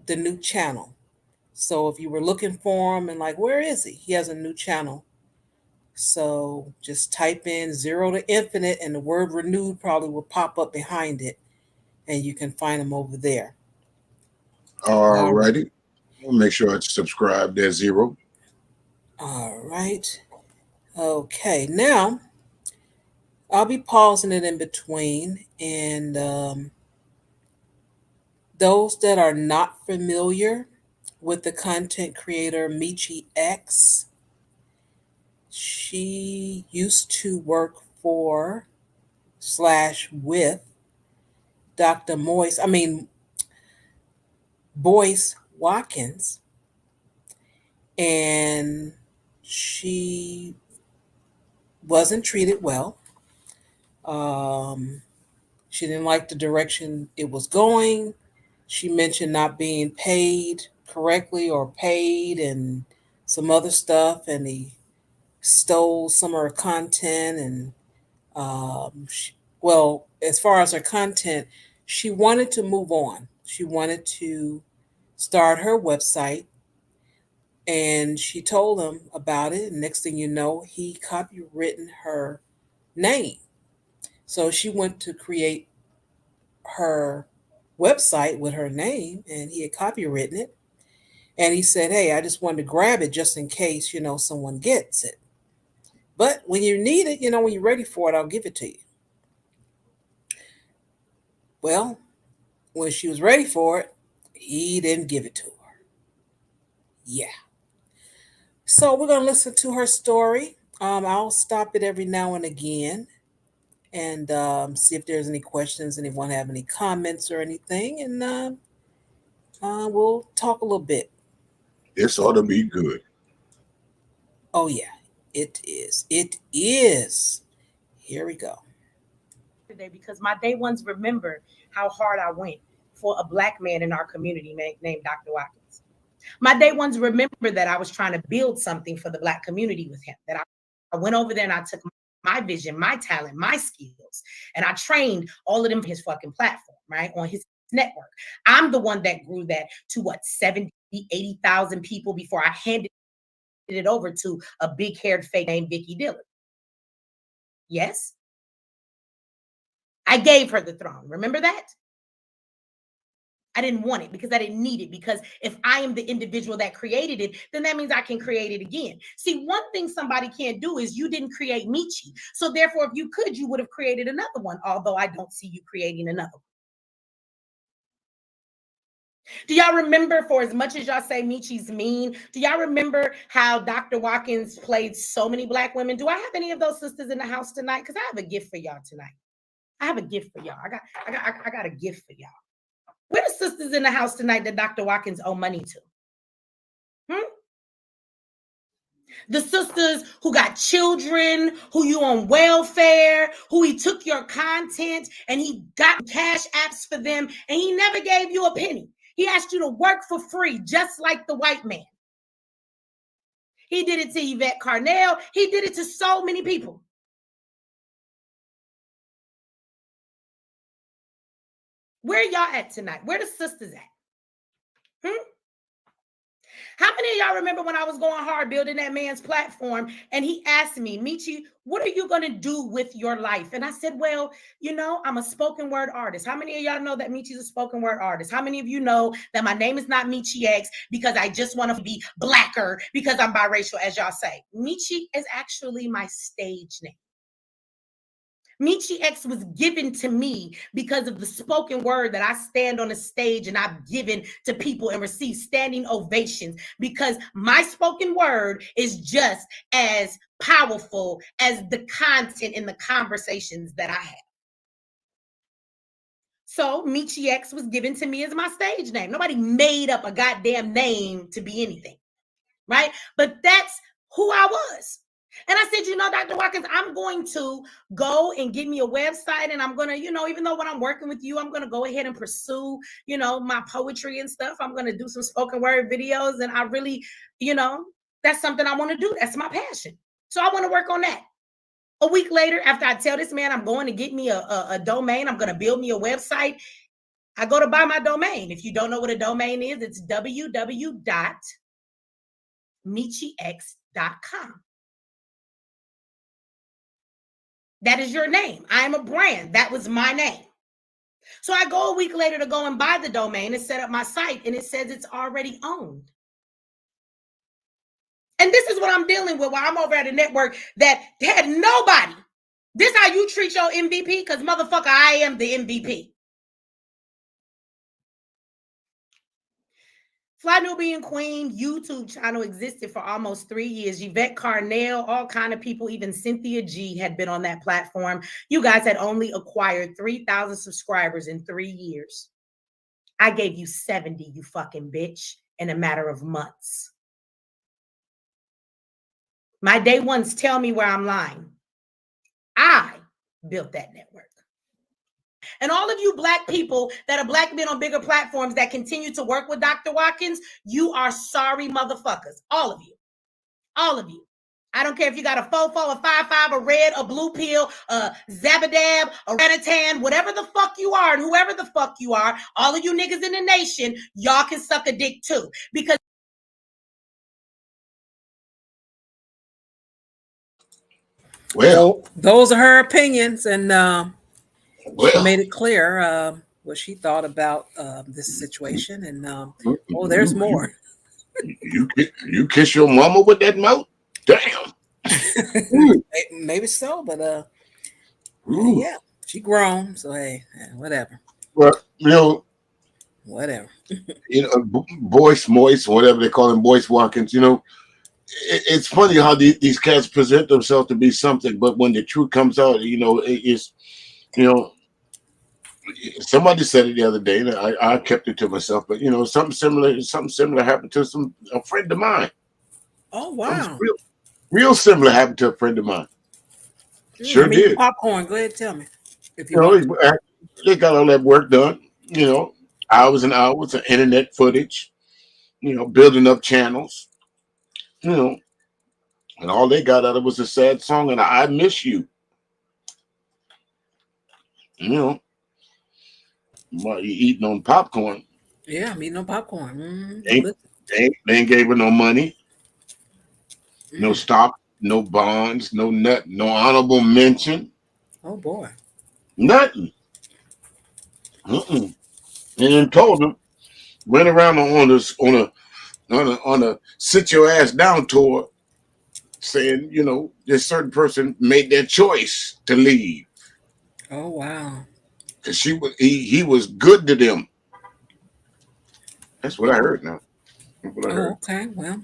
the new channel. So if you were looking for him and like, where is he? He has a new channel. So just type in Zero to Infinite and the word renewed probably will pop up behind it and you can find him over there. All All right. righty. I'll make sure I subscribe. There's Zero. All right. Okay. Now I'll be pausing it in between. And those that are not familiar with the content creator Michi X, she used to work for slash with Dr. Boyce Watkins, and she wasn't treated well. Um, she didn't like the direction it was going. She mentioned not being paid correctly or paid and some other stuff, and he stole some of her content. And well, as far as her content, she wanted to move on. She wanted to start her website, and she told him about it. And next thing you know, he copywritten her name. So she went to create her website with her name, and he had copywritten it. And he said, "Hey, I just wanted to grab it just in case, someone gets it. But when you need it, when you're ready for it, I'll give it to you." Well, when she was ready for it, he didn't give it to her. Yeah. So we're going to listen to her story. I'll stop it every now and again and see if there's any questions, anyone have any comments or anything. And we'll talk a little bit. This ought to be good. Oh, yeah, it is. It is. Here we go. Today, because my day ones remember how hard I went for a Black man in our community named Dr. Watkins. My day ones remember that I was trying to build something for the Black community with him, that I went over there and I took my vision, my talent, my skills, and I trained all of them on his fucking platform, right? On his network. I'm the one that grew that to 70, 80,000 people before I handed it over to a big haired fake named Vicky Dillon. Yes? I gave her the throne. Remember that? I didn't want it because I didn't need it. Because if I am the individual that created it, then that means I can create it again. See, one thing somebody can't do is you didn't create Michi. So therefore, if you could, you would have created another one, although I don't see you creating another one. Do y'all remember, for as much as y'all say Michi's mean, do y'all remember how Dr. Watkins played so many Black women? Do I have any of those sisters in the house tonight? Because I have a gift for y'all tonight. I have a gift for y'all. I got a gift for y'all. Where are the sisters in the house tonight that Dr. Watkins owe money to? The sisters who got children, who you on welfare, who he took your content and he got cash apps for them and he never gave you a penny. He asked you to work for free, just like the white man. He did it to Yvette Carnell. He did it to so many people. Where y'all at tonight? Where the sisters at? How many of y'all remember when I was going hard building that man's platform and he asked me, Michi, what are you going to do with your life? And I said, well, you know, I'm a spoken word artist. How many of y'all know that Michi's a spoken word artist? How many of you know that my name is not Michi X because I just want to be blacker because I'm biracial, as y'all say? Michi is actually my stage name. Michi X was given to me because of the spoken word that I stand on a stage and I've given to people and receive standing ovations, because my spoken word is just as powerful as the content in the conversations that I have. So Michi X was given to me as my stage name. Nobody made up a goddamn name to be anything, right? But that's who I was. And I said, you know, Dr. Watkins, I'm going to go and get me a website, and I'm going to, you know, even though when I'm working with you, I'm going to go ahead and pursue, you know, my poetry and stuff. I'm going to do some spoken word videos. And I really, you know, that's something I want to do. That's my passion. So I want to work on that. A week later, after I tell this man I'm going to get me a domain, I'm going to build me a website, I go to buy my domain. If you don't know what a domain is, it's www.michiex.com. That is your name. I am a brand. That was my name. So I go a week later to go and buy the domain and set up my site, and it says it's already owned. And this is what I'm dealing with while I'm over at a network that had nobody. This how you treat your MVP? Because motherfucker, I am the MVP. Fly Nubian Queen YouTube channel existed for almost 3 years. Yvette Carnell, all kind of people, even Cynthia G had been on that platform. You guys had only acquired 3,000 subscribers in 3 years. I gave you 70, you fucking bitch, in a matter of months. My day ones tell me where I'm lying. I built that network. And all of you Black people that are Black men on bigger platforms that continue to work with Dr. Watkins, you are sorry motherfuckers. All of you. All of you. I don't care if you got a fofo, a 5-5, a red, a blue pill, a Zabadab, a Renatan, whatever the fuck you are and whoever the fuck you are, all of you niggas in the nation, y'all can suck a dick too. Because Well, those are her opinions, and she well, made it clear what she thought about this situation. And oh, there's more. You kiss your mama with that mouth? Damn. Maybe so, but Ooh. yeah, she grown, so hey, whatever. Well, you know, Whatever. Boyce Moist, whatever they call him, Boyce Watkins. You know, it's funny how these cats present themselves to be something, but when the truth comes out, you know, it's, you know, somebody said it the other day, and I kept it to myself. But you know, something similar happened to a friend of mine. Oh wow. Real similar happened to a friend of mine. Sure did. Popcorn. Go ahead, tell me. If you You want. know, they got all that work done. You know, hours and hours of internet footage. You know, building up channels. You know, and all they got out of it was a sad song and I miss you. You know, while you eating on popcorn. Yeah, I'm eating on popcorn. Mm-hmm. They ain't gave her no money, no stock, no bonds, no nothing, no honorable mention. Oh boy. Nothing. And then told them, went around on a sit your ass down tour, saying, you know, this certain person made their choice to leave. Oh wow. Because he was good to them. That's what I heard now. That's what I heard. Okay. Well.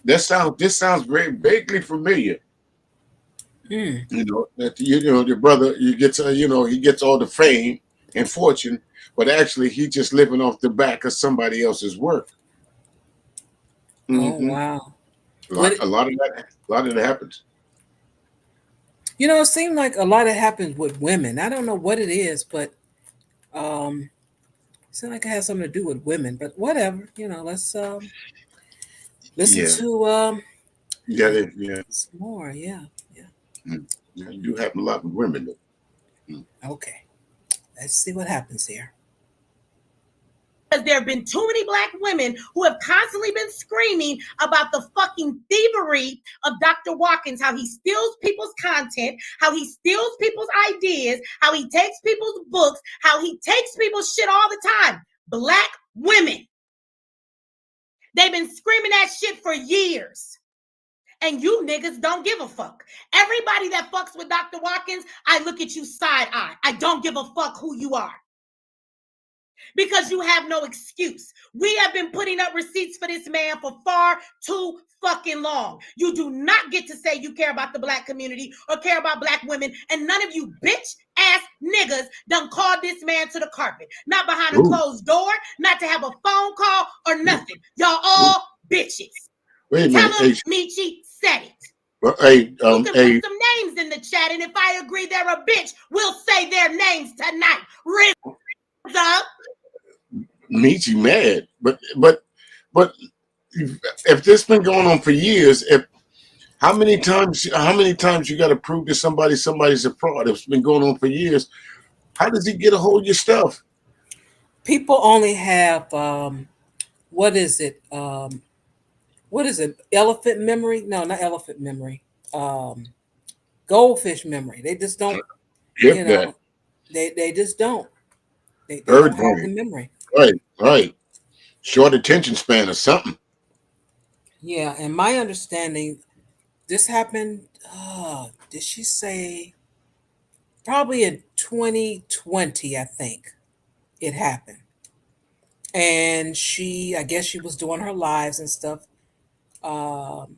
This sounds very vaguely familiar. You know, that your brother, he gets all the fame and fortune, but actually he's just living off the back of somebody else's work. Oh wow. But A lot of that happens. you know, it seems like a lot of it happens with women. I don't know what it is, but it seems like it has something to do with women. But whatever, you know, let's listen Yeah, to yeah. some more. Yeah, yeah. Mm. Yeah, it do happen a lot with women though. Mm. Okay, let's see what happens here. Because there have been too many black women who have constantly been screaming about the fucking thievery of Dr. Watkins, how he steals people's content, how he steals people's ideas, how he takes people's books, how he takes people's shit all the time. Black women. They've been screaming that shit for years. And you niggas don't give a fuck. Everybody that fucks with Dr. Watkins, I look at you side eye. I don't give a fuck who you are. Because you have no excuse. We have been putting up receipts for this man for far too fucking long. You do not get to say you care about the black community or care about black women, and none of you bitch ass niggas done called this man to the carpet. Not behind a Ooh. closed door, not to have a phone call or nothing. Y'all all bitches. Wait a Tell minute. him Hey, Michi said it. well, hey, You can hey, put some names in the chat, and if I agree they're a bitch, we'll say their names tonight. RZA. Meet you mad, but if this been going on for years, how many times you got to prove to somebody's a fraud? It's been going on for years. How does he get a hold of your stuff? People only have what is it? What is it? Elephant memory? No, not elephant memory. Goldfish memory. They just don't. You Get know, that they just don't. They bird don't have the brain, memory. right? Short attention span or something. Yeah, and my understanding, this happened. Did she say probably in 2020? I think it happened, and I guess she was doing her lives and stuff. Um,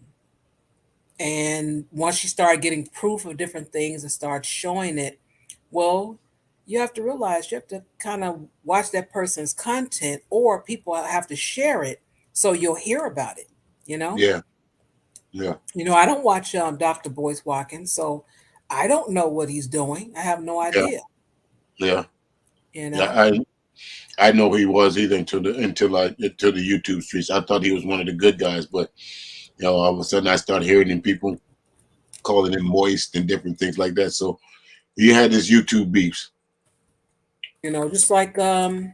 and once she started getting proof of different things and started showing it, well, you have to realize you have to kind of watch that person's content, or people have to share it so you'll hear about it. You know. Yeah, yeah, I don't watch Dr. Boyce Watkins, so I don't know what he's doing. I have no yeah, idea. yeah, You yeah. know, I know who he was either until the YouTube streets. I thought he was one of the good guys, but all of a sudden I started hearing him people calling him moist and different things like that. So he had his YouTube beefs. just like and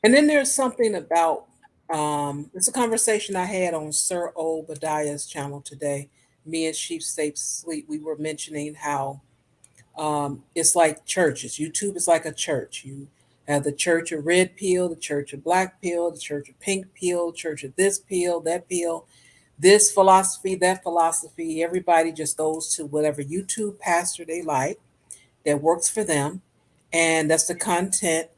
then there's something about it's a conversation I had on Sir Obadiah's channel today. Me and Chief Safe Sleep, we were mentioning how it's like churches. YouTube is like a church. You have the church of red pill, the church of black pill, the church of pink pill, church of this pill, that pill, this philosophy, that philosophy. Everybody just goes to whatever YouTube pastor they like that works for them. And that's the content,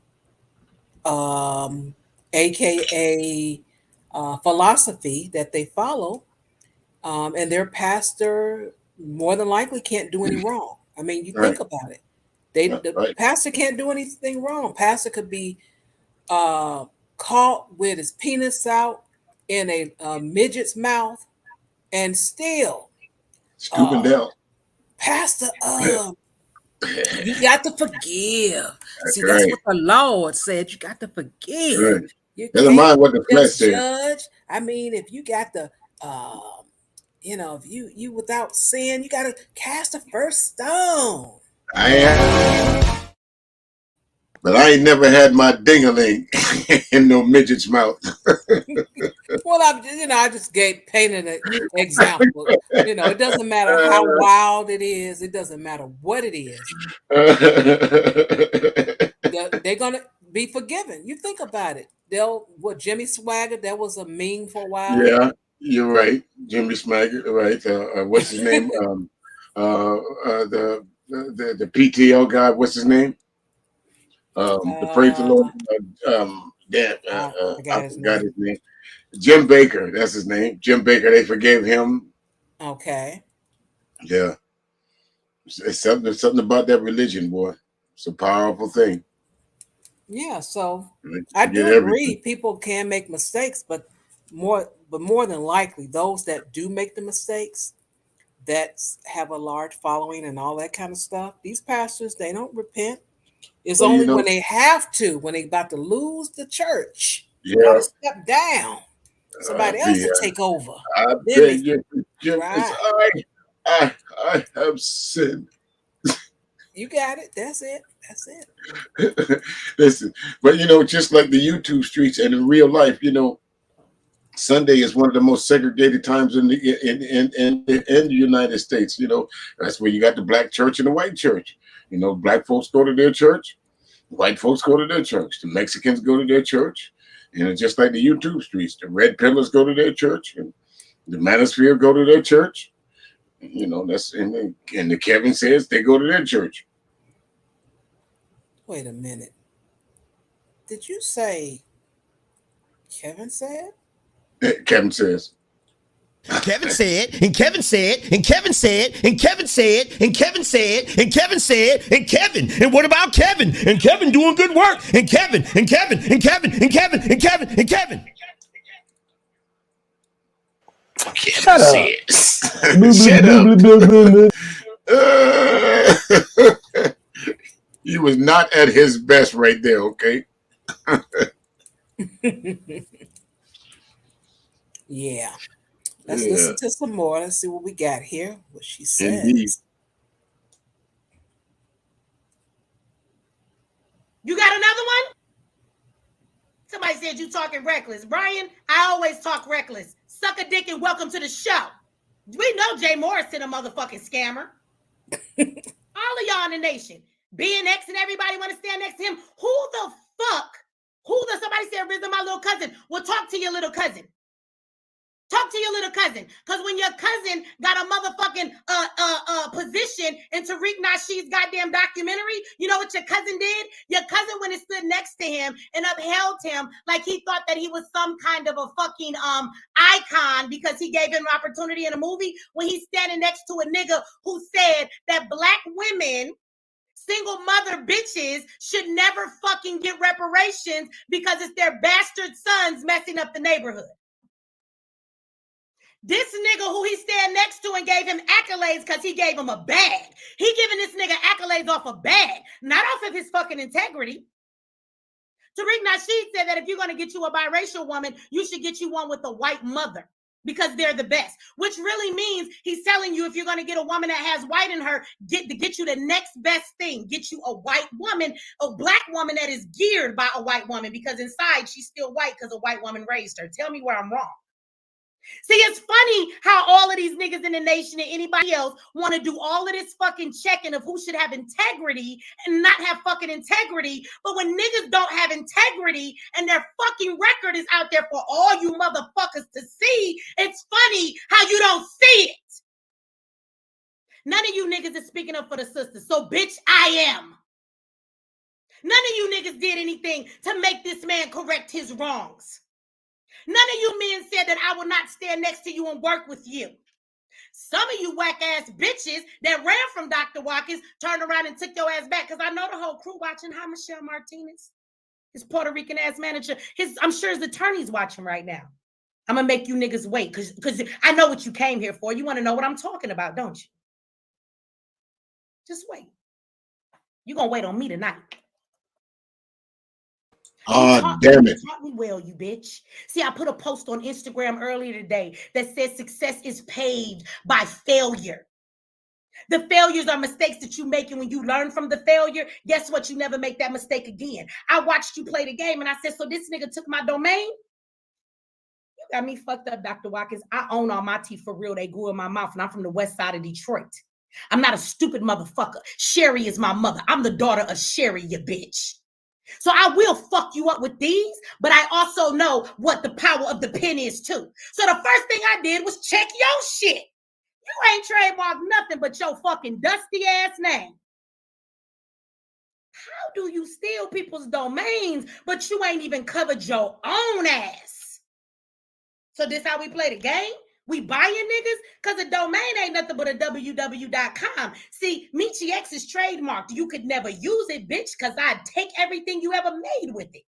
aka philosophy that they follow. And their pastor more than likely can't do any wrong. I mean, you Right, think about it. The right. pastor can't do anything wrong. Pastor could be uh, caught with his penis out in a midget's mouth, and still, Stooping uh, down. Pastor, you got to forgive. See, that's Right, what the Lord said. You got to forgive. right. You Never can't mind what the flesh just said. judge. I mean, if you got the, if you without sin, you got to cast the first stone. But I ain't never had my ding-a-ling in no midget's mouth. Well, I just painted an example. It doesn't matter how wild it is. It doesn't matter what it is. They're gonna be forgiven. You think about it. Jimmy Swagger, that was a meme for a while. Yeah, you're right. Jimmy Smaggart, right? What's his name? The PTL guy. What's his name? The Praise the Lord. uh, Damn, I I forgot his forgot name. his name. Jim Baker. That's his name. Jim Baker. They forgave him. Okay. Yeah, it's something about that religion, boy. It's a powerful thing. Yeah, so Right? I Forget do agree everything. people can make mistakes, but more But more than likely, those that do make the mistakes, that have a large following and all that kind of stuff, these pastors, they don't repent. It's Well, you only know, when they have to, when they about to lose the church, got yeah, to step down, somebody else be to take over. I Then they beg your forgiveness. right. I have sinned. You got it. That's it. That's it. Listen, but you know, just like the YouTube streets and in real life, you know, Sunday is one of the most segregated times in the United States. You know, that's where you got the black church and the white church. You know, black folks go to their church, white folks go to their church, the Mexicans go to their church. You know, just like the YouTube streets, the red pillars go to their church, and the Manosphere go to their church. You know, that's and the Kevin says they go to their church. Wait a minute. Did you say Kevin said? Kevin says. Kevin said, and Kevin said, and Kevin said, and Kevin said, and Kevin said, and Kevin said, and Kevin. And what about Kevin? And Kevin doing good work. And Kevin, and Kevin, and Kevin, and Kevin, and Kevin, and Kevin. Shut up. Shut up. He was not at his best right there, okay? Yeah. Let's listen to some more. Let's see what we got here. What she says. Indeed. You got another one? Somebody said you talking reckless. Brian, I always talk reckless. Suck a dick and welcome to the show. We know Jay Morrison a motherfucking scammer. All of y'all in the nation. BNX and everybody want to stand next to him. Who the fuck? Somebody said RZA, my little cousin. Well, talk to your little cousin. Talk to your little cousin. Because when your cousin got a motherfucking position in Tariq Nasheed's goddamn documentary, you know what your cousin did? Your cousin went and stood next to him and upheld him like he thought that he was some kind of a fucking icon because he gave him an opportunity in a movie when he's standing next to a nigga who said that black women, single mother bitches, should never fucking get reparations because it's their bastard sons messing up the neighborhood. This nigga who he stand next to and gave him accolades because he gave him a bag. He giving this nigga accolades off a bag, not off of his fucking integrity. Tariq Nasheed said that if you're going to get you a biracial woman, you should get you one with a white mother because they're the best, which really means he's telling you if you're going to get a woman that has white in her, get you the next best thing. Get you a white woman, a black woman that is geared by a white woman because inside she's still white because a white woman raised her. Tell me where I'm wrong. See, it's funny how all of these niggas in the nation and anybody else want to do all of this fucking checking of who should have integrity and not have fucking integrity. But when niggas don't have integrity and their fucking record is out there for all you motherfuckers to see, it's funny how you don't see it. None of you niggas is speaking up for the sisters. So, bitch, I am. None of you niggas did anything to make this man correct his wrongs. None of you men said that I will not stand next to you and work with you. Some of you whack-ass bitches that ran from Dr. Watkins turned around and took your ass back because I know the whole crew watching. Hi, Michelle Martinez, his Puerto Rican-ass manager. I'm sure his attorney's watching right now. I'm going to make you niggas wait because I know what you came here for. You want to know what I'm talking about, don't you? Just wait. You're going to wait on me tonight. Oh, damn it. You taught me well, you bitch. See, I put a post on Instagram earlier today that says success is paved by failure. The failures are mistakes that you make, and when you learn from the failure, guess what? You never make that mistake again. I watched you play the game, and I said, so this nigga took my domain? You got me fucked up, Dr. Watkins. I own all my teeth for real. They grew in my mouth, and I'm from the west side of Detroit. I'm not a stupid motherfucker. Sherry is my mother. I'm the daughter of Sherry, you bitch. So I will fuck you up with these, but I also know what the power of the pen is too. So the first thing I did was check your shit. You ain't trademarked nothing but your fucking dusty ass name. How do you steal people's domains, but you ain't even covered your own ass? So this how we play the game? We buying niggas? Because a domain ain't nothing but a www.com. See, Meechie X is trademarked. You could never use it, bitch, because I'd take everything you ever made with it.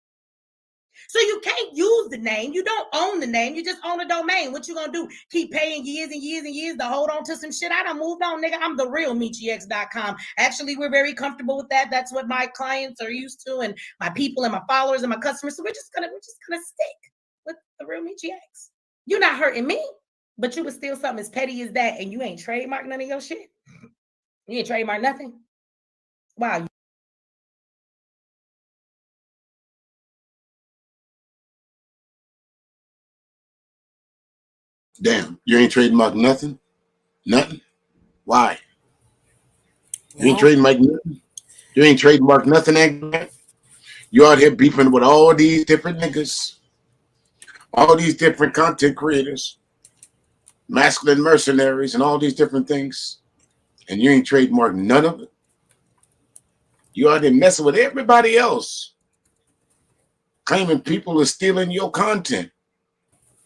So you can't use the name. You don't own the name. You just own a domain. What you gonna do? Keep paying years and years and years to hold on to some shit? I done moved on, nigga. I'm the real MeechieX.com. Actually, we're very comfortable with that. That's what my clients are used to, and my people and my followers and my customers. So we're just gonna stick with the real MeechieX. You're not hurting me, but you would steal something as petty as that, and you ain't trademark none of your shit. You ain't trademark nothing. Wow. Damn, you ain't trademark nothing? Nothing? Why? You ain't Well, trademark nothing? You ain't trademark nothing, Anchorman? You out here beefing with all these different niggas, all these different content creators, masculine mercenaries, and all these different things, and you ain't trademarked none of it? You out here messing with everybody else, claiming people are stealing your content,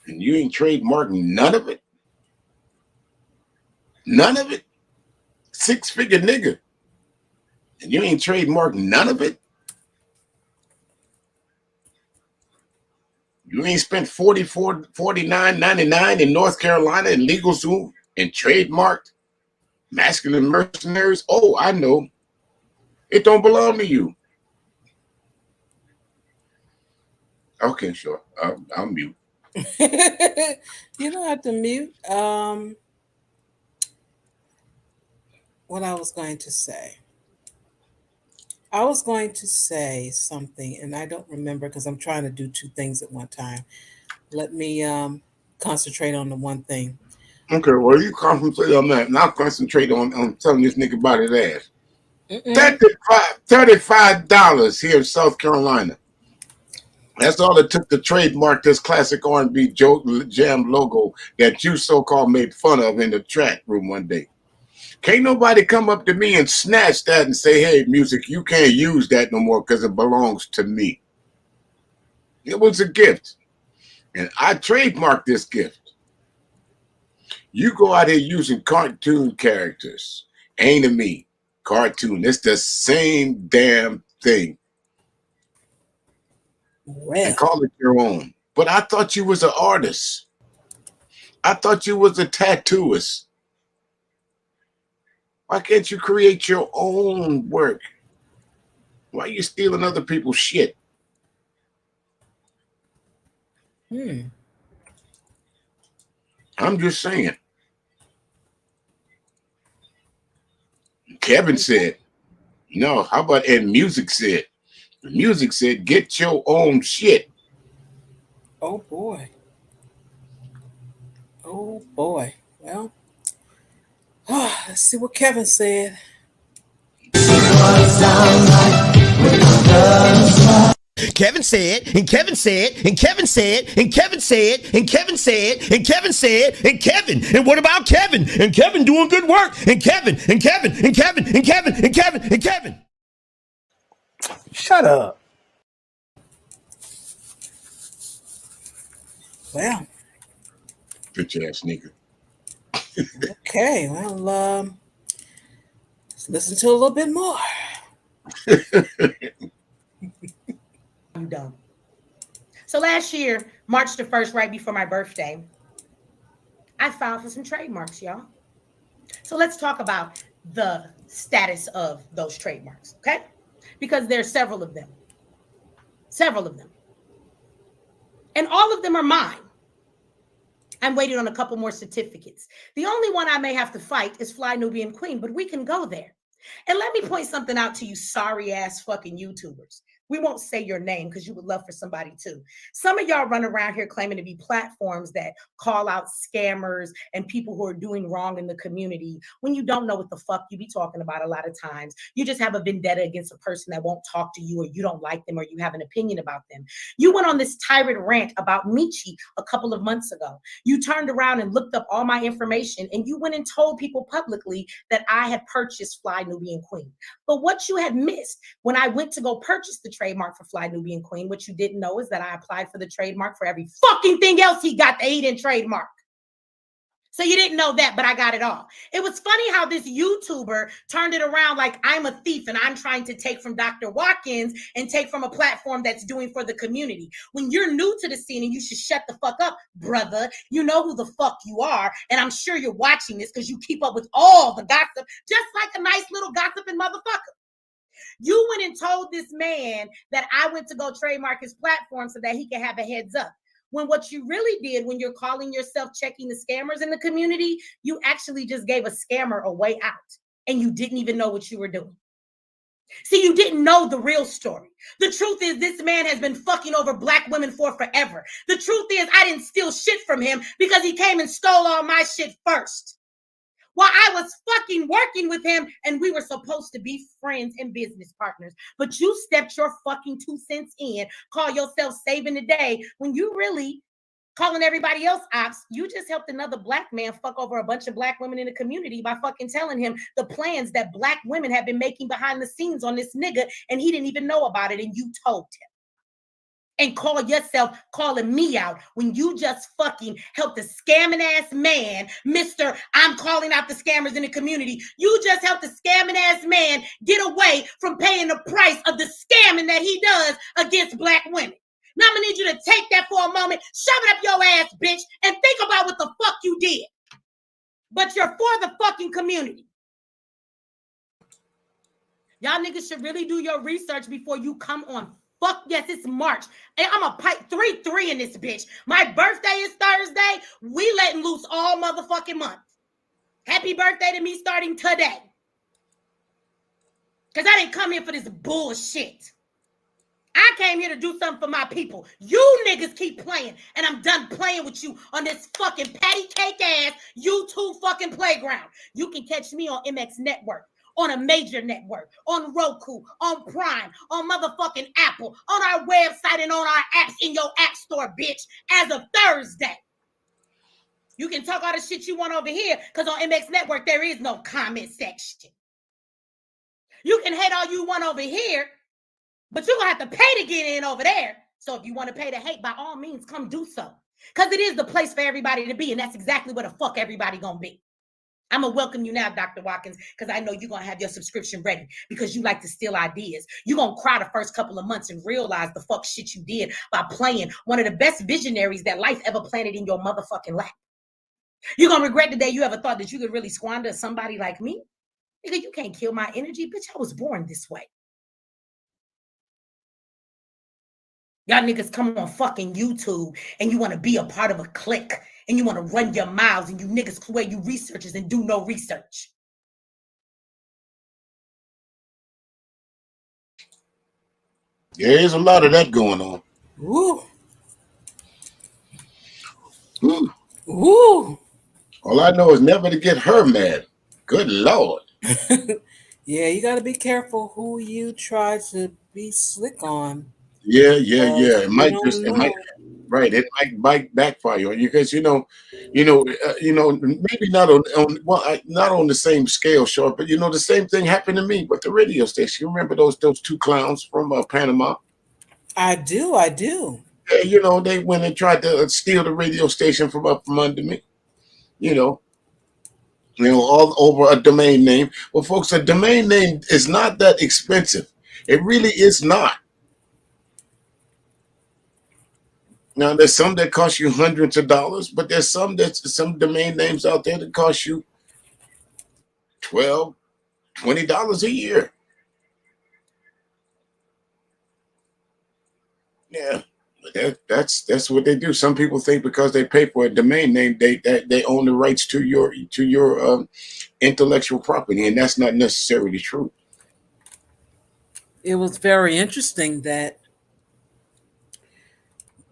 and you ain't trademarked none of it? None of it? Six-figure nigga, and you ain't trademarked none of it? You ain't spent $49.99 in North Carolina in LegalZoom and trademarked masculine mercenaries? Oh, I know. It don't belong to you. Okay, sure. I'll mute. you don't have to mute. What I was going to say. I was going to say something, and I don't remember because I'm trying to do two things at one time. Let me concentrate on the one thing. Okay, well, you concentrate on that, and I'll concentrate on telling this nigga about his ass. $35 here in South Carolina. That's all it took to trademark this classic R&B Jam logo that you so-called made fun of in the track room one day. Can't nobody come up to me and snatch that and say, hey, music, you can't use that no more because it belongs to me. It was a gift, and I trademarked this gift. You go out here using cartoon characters, anime, cartoon. It's the same damn thing. Well, And call it your own. But I thought you was an artist. I thought you was a tattooist. Why can't you create your own work? Why are you stealing other people's shit? I'm just saying. Kevin said, no, how about, and music said, get your own shit. oh boy. Oh boy. Well, let's see what Kevin said. Kevin said, and Kevin said, and Kevin said, and Kevin said, and Kevin said, and Kevin said, and Kevin. And what about Kevin? And Kevin doing good work. And Kevin, and Kevin, and Kevin, and Kevin, and Kevin, and Kevin. Shut up. Well, Bitch ass nigga. okay. Well, let's listen to a little bit more. You don't. So last year, March the 1st, right before my birthday, I filed for some trademarks, y'all. So let's talk about the status of those trademarks, okay? Because there's several of them. Several of them. And all of them are mine. I'm waiting on a couple more certificates. The only one I may have to fight is Fly Nubian Queen, but we can go there. And let me point something out to you sorry ass fucking YouTubers. We won't say your name because you would love for somebody to. Some of y'all run around here claiming to be platforms that call out scammers and people who are doing wrong in the community when you don't know what the fuck you be talking about a lot of times. You just have a vendetta against a person that won't talk to you, or you don't like them, or you have an opinion about them. You went on this tirade rant about Meechie a couple of months ago. You turned around and looked up all my information, and you went and told people publicly that I had purchased Fly Nubian Queen. But what you had missed when I went to go purchase the trademark for Fly Nubian Queen, what you didn't know is that I applied for the trademark for every fucking thing else he got that he didn't trademark. So you didn't know that, but I got it all. It was funny how this YouTuber turned it around like I'm a thief and I'm trying to take from Dr. Watkins and take from a platform that's doing for the community. When you're new to the scene and you should shut the fuck up, brother, you know who the fuck you are. And I'm sure you're watching this because you keep up with all the gossip, just like a nice little gossiping motherfucker. You went and told this man that I went to go trademark his platform so that he can have a heads up. When what you really did when you're calling yourself checking the scammers in the community, you actually just gave a scammer a way out and you didn't even know what you were doing. See, you didn't know the real story. The truth is this man has been fucking over black women for forever. The truth is I didn't steal shit from him because he came and stole all my shit first. While I was fucking working with him and we were supposed to be friends and business partners. But you stepped your fucking 2 cents in, call yourself saving the day when you really calling everybody else ops. You just helped another black man fuck over a bunch of black women in the community by fucking telling him the plans that black women have been making behind the scenes on this nigga and he didn't even know about it and you told him. And call yourself calling me out when you just fucking helped a scamming ass man, Mr. I'm calling out the scammers in the community. You just helped a scamming ass man get away from paying the price of the scamming that he does against black women. Now I'm gonna need you to take that for a moment, shove it up your ass, bitch, and think about what the fuck you did. But you're for the fucking community. Y'all niggas should really do your research before you come on. Fuck yes, it's March. And I'm a pipe 3-3 in this bitch. My birthday is Thursday. We letting loose all motherfucking month. Happy birthday to me starting today. Because I didn't come here for this bullshit. I came here to do something for my people. You niggas keep playing. And I'm done playing with you on this fucking patty cake ass YouTube fucking playground. You can catch me on MX Network. On a major network, on Roku, on Prime, on motherfucking Apple, on our website and on our apps in your app store, bitch, as of Thursday. You can talk all the shit you want over here because on MX Network, there is no comment section. You can hate all you want over here, but you're going to have to pay to get in over there. So if you want to pay to hate, by all means, come do so. Because it is the place for everybody to be, and that's exactly where the fuck everybody going to be. I'm going to welcome you now, Dr. Watkins, because I know you're going to have your subscription ready because you like to steal ideas. You're going to cry the first couple of months and realize the fuck shit you did by playing one of the best visionaries that life ever planted in your motherfucking lap. You're going to regret the day you ever thought that you could really squander somebody like me. Nigga, you can't kill my energy. Bitch, I was born this way. Y'all niggas come on fucking YouTube and you want to be a part of a clique. And you want to run your mouths and you niggas swear you researchers and do no research. There's a lot of that going on. Woo. Ooh. Woo. All I know is never to get her mad. Good Lord. Yeah, you got to be careful who you try to be slick on. Yeah. It might Right. It might backfire on you because maybe not not on the same scale, Short, but the same thing happened to me with the radio station. You remember those two clowns from Panama? I do. Yeah, they went and tried to steal the radio station from under me. All over a domain name. Well, folks, a domain name is not that expensive. It really is not. Now, there's some that cost you hundreds of dollars, but there's some domain names out there that cost you $12, $20 a year. Yeah, that's what they do. Some people think because they pay for a domain name, they own the rights to your intellectual property, and that's not necessarily true. It was very interesting that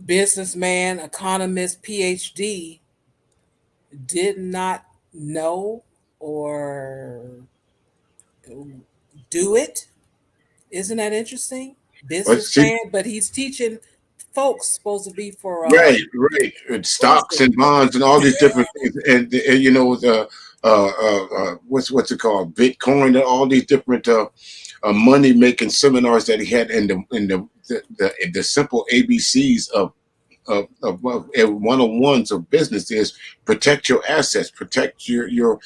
businessman, economist, PhD did not know or do it. Isn't that interesting? Businessman, but he's teaching folks supposed to be for right. And stocks and bonds and all these different things, and what's it called, Bitcoin, and all these different money making seminars that he had in the simple ABCs of of one-on-ones of business is protect your assets, protect your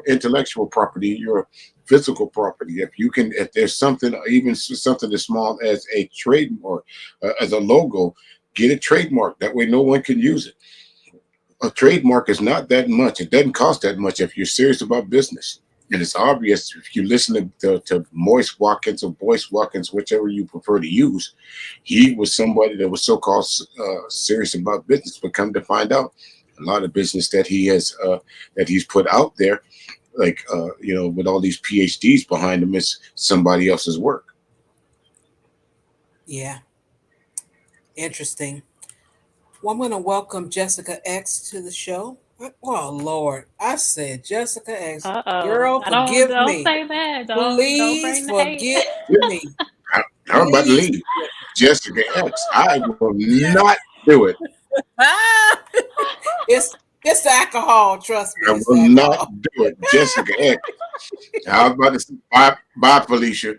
intellectual property, your physical property. If there's something, even something as small as a trademark, as a logo, get it trademarked. That way, no one can use it. A trademark is not that much. It doesn't cost that much if you're serious about business. And it's obvious if you listen to Moise Watkins or Boyce Watkins, whichever you prefer to use. He was somebody that was so-called serious about business, but come to find out, a lot of business that he's put out there, like with all these PhDs behind him, is somebody else's work. Yeah. Interesting. Well, I'm going to welcome Jessica X to the show. Oh, Lord. I said Jessica X. Girl, I don't forgive don't me. say that. Don't Please bring the hate. forgive me. I'm about to Please. leave. Jessica X. I will not do it. Ah! It's the alcohol, trust me. I It's will the not alcohol. do it. Jessica X. I was about to say, bye, Felicia.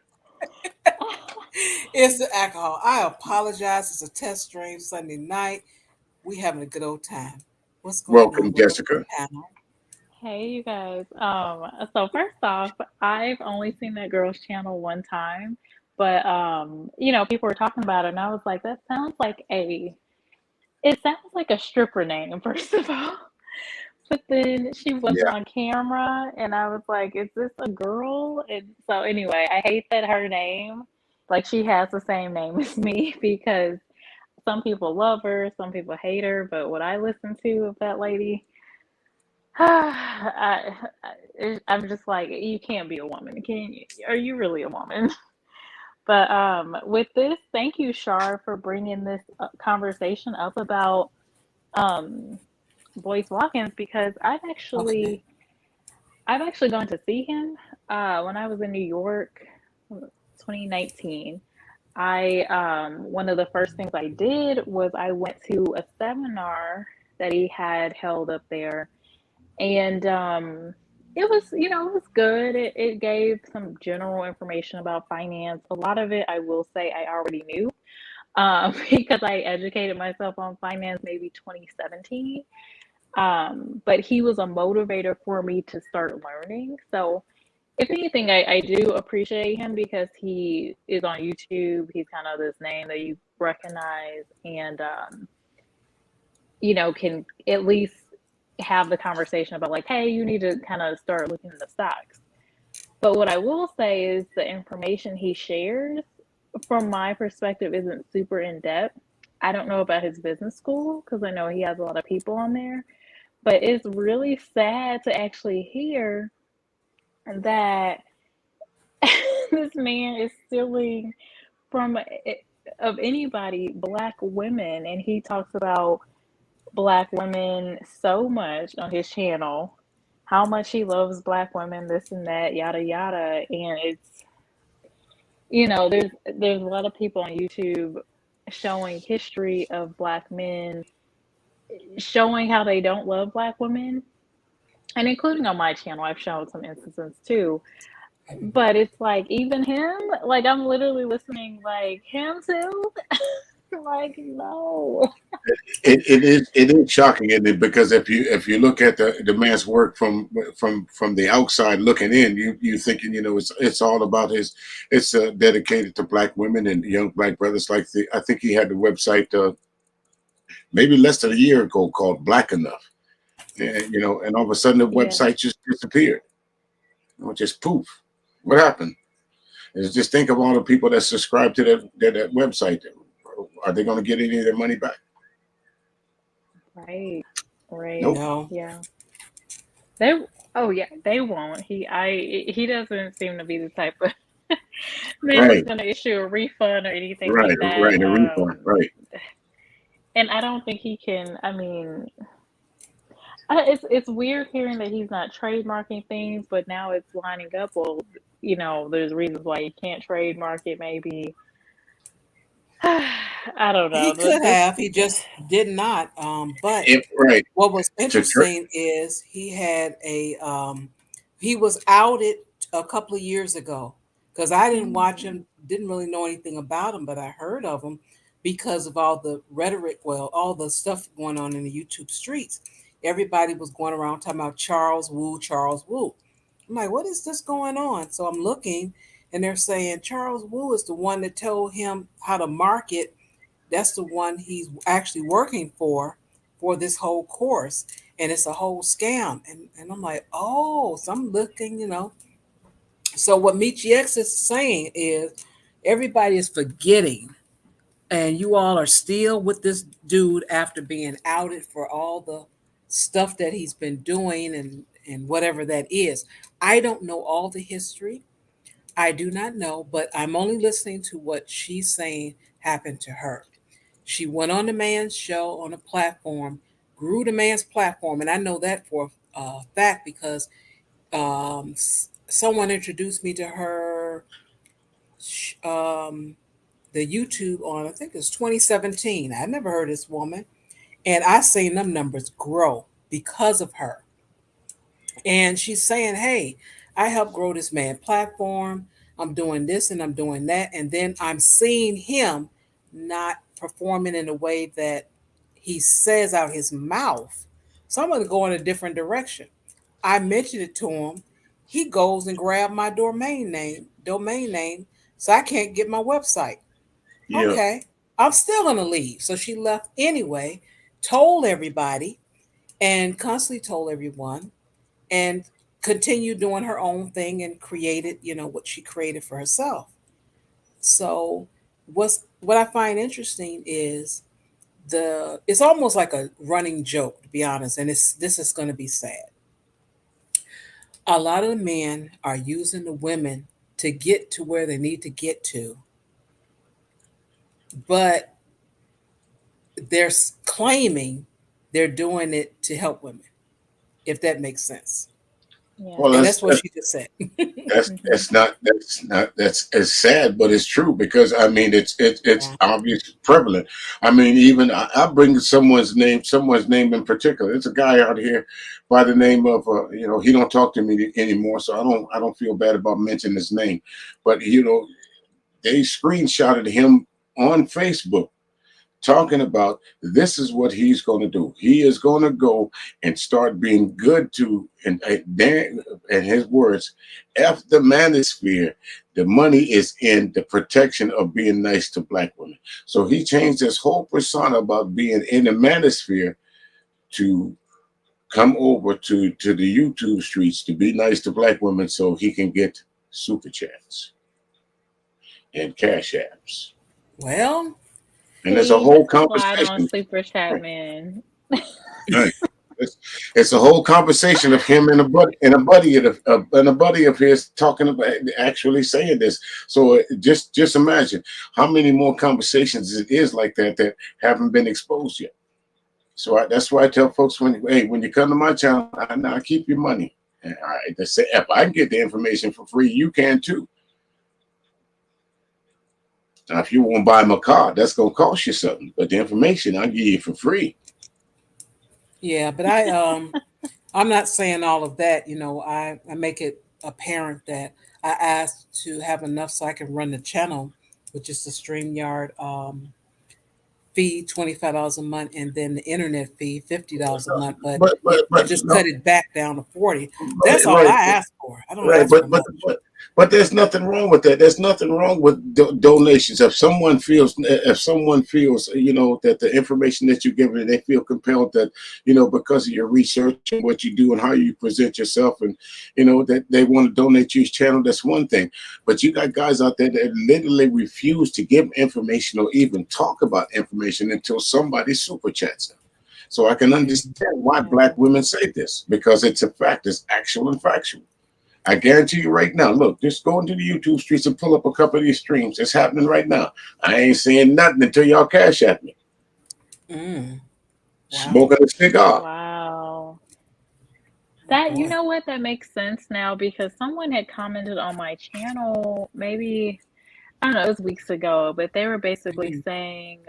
It's the alcohol. I apologize. It's a test stream Sunday night. We having a good old time. What's going Welcome, on with Jessica. the panel? Hey, you guys. So first off, I've only seen that girl's channel one time, but people were talking about it, and I was like, that sounds like it sounds like a stripper name, first of all. But then she wasn't Yeah. on camera, and I was like, is this a girl? And so anyway, I hate that her name, like she has the same name as me because some people love her, some people hate her, but what I listen to of that lady, I'm just like, you can't be a woman. Can you? Are you really a woman? But with this, thank you, Shar, for bringing this conversation up about um, Boyce Watkins because Okay. I've actually gone to see him when I was in New York, 2019. I one of the first things I did was I went to a seminar that he had held up there, and it was it was good. It gave some general information about finance. A lot of it I will say I already knew because I educated myself on finance maybe 2017. But he was a motivator for me to start learning. So if anything, I do appreciate him because he is on YouTube. He's kind of this name that you recognize and can at least have the conversation about like, hey, you need to kind of start looking at the stocks. But what I will say is the information he shares, from my perspective, isn't super in depth. I don't know about his business school because I know he has a lot of people on there, but it's really sad to actually hear that this man is stealing from of anybody black women, and he talks about black women so much on his channel, how much he loves black women, this and that, yada yada. And it's there's a lot of people on YouTube showing history of black men, showing how they don't love black women, and including on my channel I've shown some instances too. But it's like even him, like I'm literally listening like him too. Like no. It is shocking, isn't it? Because if you look at the man's work from the outside looking in, you thinking it's all about it's dedicated to black women and young black brothers. Like I think he had the website maybe less than a year ago called Black Enough, and all of a sudden the Yeah. website just disappeared, just poof. What happened? Is just think of all the people that subscribe to that website. Are they going to get any of their money back? Right. Right. Nope. No. Yeah. They won't. He doesn't seem to be the type of man that's Right. gonna issue a refund or anything Right. like that. Right. A refund. Right. And I don't think he can. I mean, it's weird hearing that he's not trademarking things, but now it's lining up. Well, there's reasons why you can't trademark it. Maybe I don't know. He could have. He just did not. But Right. what was To interesting is he was outed a couple of years ago because I didn't watch him, didn't really know anything about him, but I heard of him. because of all the rhetoric, well, all the stuff going on in the YouTube streets. Everybody was going around talking about Charles Wu, Charles Wu. I'm like, what is this going on? So I'm looking, and they're saying Charles Wu is the one that told him how to market. That's the one he's actually working for this whole course. And it's a whole scam. And I'm like, oh, so I'm looking, So what Michi X is saying is everybody is forgetting, and you all are still with this dude after being outed for all the stuff that he's been doing and whatever that is. I don't know all the history. I do not know, but I'm only listening to what she's saying happened to her. She went on the man's show on a platform, grew the man's platform, and I know that for a fact because someone introduced me to her, the YouTube on, I think it was 2017. I never heard of this woman, and I seen them numbers grow because of her. And she's saying, hey, I helped grow this man platform. I'm doing this and I'm doing that. And then I'm seeing him not performing in a way that he says out his mouth. So I'm going to go in a different direction. I mentioned it to him. He goes and grab my domain name, so I can't get my website. Yeah. Okay, I'm still going to leave. So she left anyway, told everybody, and constantly told everyone, and continued doing her own thing and created, what she created for herself. So what I find interesting is it's almost like a running joke, to be honest, and this is going to be sad. A lot of the men are using the women to get to where they need to get to, but they're claiming they're doing it to help women, if that makes sense. Yeah. Well, And that's what she just said. that's it's sad, but it's true because I mean it's Yeah. obviously prevalent. I mean, even I bring someone's name in particular. It's a guy out here by the name of he don't talk to me anymore, so I don't feel bad about mentioning his name, but they screenshotted him on Facebook talking about this is what he's going to do. He is going to go and start being good to, and his words, F the manosphere. The money is in the protection of being nice to black women. So he changed his whole persona about being in the manosphere to come over to the YouTube streets to be nice to black women so he can get super chats and cash apps. Well, And there's a whole Slide on conversation. Super Chat, man. Right. It's a whole conversation of him and a buddy of his talking about actually saying this. So just imagine how many more conversations it is like that haven't been exposed yet. So that's why I tell folks when you come to my channel, I keep your money. And I say if I can get the information for free, you can too. Now, if you want to buy my car, that's going to cost you something. But the information I'll give you for free. Yeah, but I'm not saying all of that. I make it apparent that I asked to have enough so I can run the channel, which is the StreamYard fee, $25 a month, and then the internet fee, $50 a month. But just cut it back down to 40. That's all I ask for. I don't ask for much. But there's nothing wrong with that. There's nothing wrong with donations. If someone feels, that the information that you're giving, they feel compelled that, because of your research and what you do and how you present yourself, and that they want to donate to your channel, that's one thing. But you got guys out there that literally refuse to give information or even talk about information until somebody super chats them. So I can understand why black women say this, because it's a fact. It's actual and factual. I guarantee you right now, look, just go into the YouTube streets and pull up a couple of these streams. It's happening right now. I ain't saying nothing until y'all cash at me. Wow. Smoking a cigar. Wow. That, you know what, that makes sense now, because someone had commented on my channel, maybe, I don't know, it was weeks ago, but they were basically saying,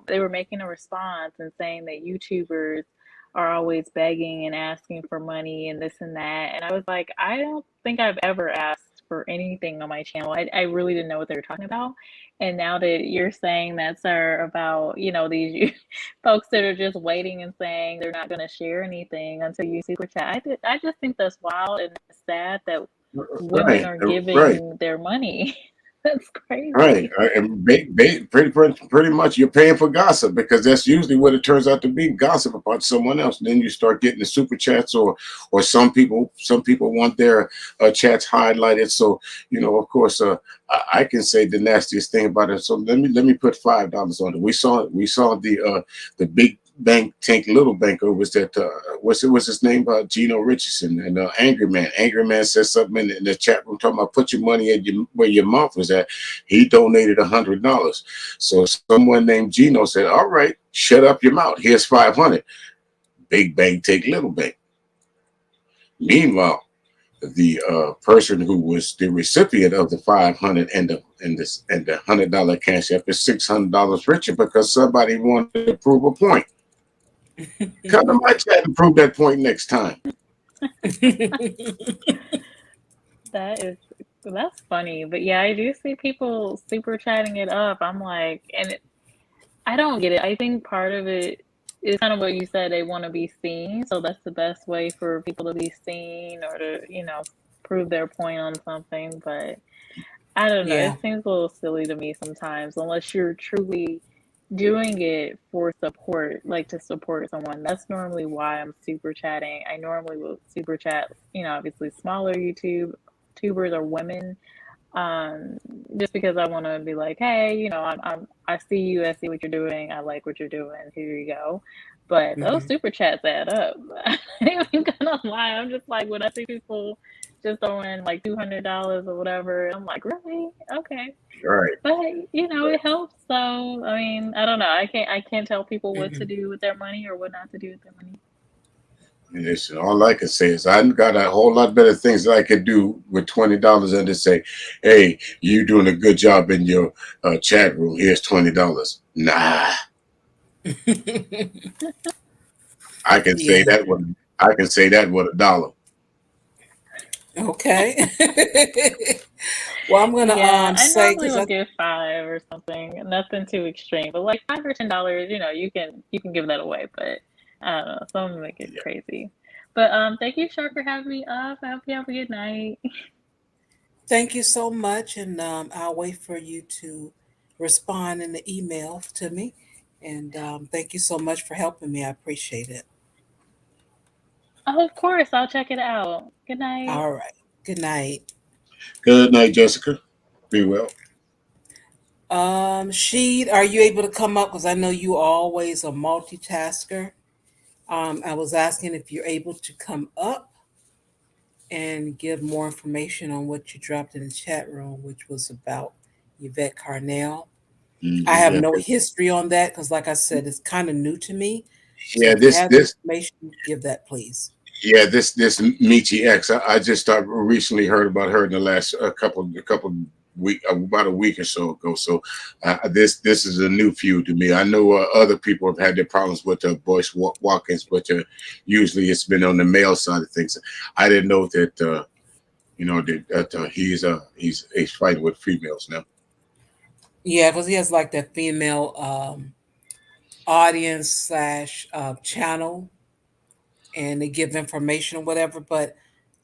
they were making a response and saying that YouTubers are always begging and asking for money and this and that. And I was like, I don't think I've ever asked for anything on my channel. I really didn't know what they were talking about. And now that you're saying that, sir, about, these folks that are just waiting and saying they're not going to share anything until you super chat, I just think that's wild and it's sad that women Right, are right. giving their money. That's Right, crazy. and pretty much you're paying for gossip because that's usually what it turns out to be, gossip about someone else. Then you start getting the super chats, or some people want their chats highlighted. So of course, I can say the nastiest thing about it. So let me put $5 on it. We saw the big bank tank little banker was that what's his name, Gino Richardson, and Angry Man said something in the chat room talking about put your money where your mouth was at. He donated $100. So someone named Gino said, all right, shut up your mouth, here's 500. Big bank take little bank. Meanwhile, the person who was the recipient of the 500 and the $100 cash app is $600 richer because somebody wanted to prove a point. Come to my chat and prove that point next time. That's funny. But yeah, I do see people super chatting it up. I'm like, I don't get it. I think part of it is kind of what you said. They want to be seen. So that's the best way for people to be seen or to, prove their point on something. But I don't know. Yeah. It seems a little silly to me sometimes, unless you're truly doing it for support, like to support someone. That's normally why I'm super chatting. I normally will super chat, obviously smaller YouTubers or women, um, just because I want to be like, hey, I see you, I see what you're doing, I like what you're doing. Here you go. But those Mhm. super chats add up. I ain't even gonna lie. I'm just like when I see people just throwing like $200 or whatever, I'm like, really? Okay. Right. But it helps. So I mean, I don't know. I can't tell people what to Mhm. do with their money or what not to do with their money. And listen, all I can say is I got a whole lot better things that I could do with $20 and to say, hey, you doing a good job in your chat room. Here's $20. Nah, I can say Yeah. that with a dollar. Okay. Well, I'm gonna Yeah, I say normally because will give 5 or something. Nothing too extreme, but like $5 or $10, you can give that away. But I don't know, some of them make it Yeah. crazy. But thank you, Shark, for having me up. I hope you have a good night. thank you so much, and I'll wait for you to respond in the email to me. And thank you so much for helping me. I appreciate it. Oh, of course, I'll check it out. Good night. All right. Good night. Good night, Jessica. Be well. Sheed, are you able to come up? Because I know you are always a multitasker. I was asking if you're able to come up and give more information on what you dropped in the chat room, which was about Yvette Carnell. I have Yeah, no history on that because, like I said, it's kind of new to me. So yeah. if you This have the this information, give that, please. yeah this Michi X. I just recently heard about her in the last couple week about a week or so ago. So this is a new feud to me. I know other people have had their problems with Boyce Watkins, but usually it's been on the male side of things. I didn't know that he's fighting with females now. Yeah, because he has like that female audience slash channel, and they give information or whatever. But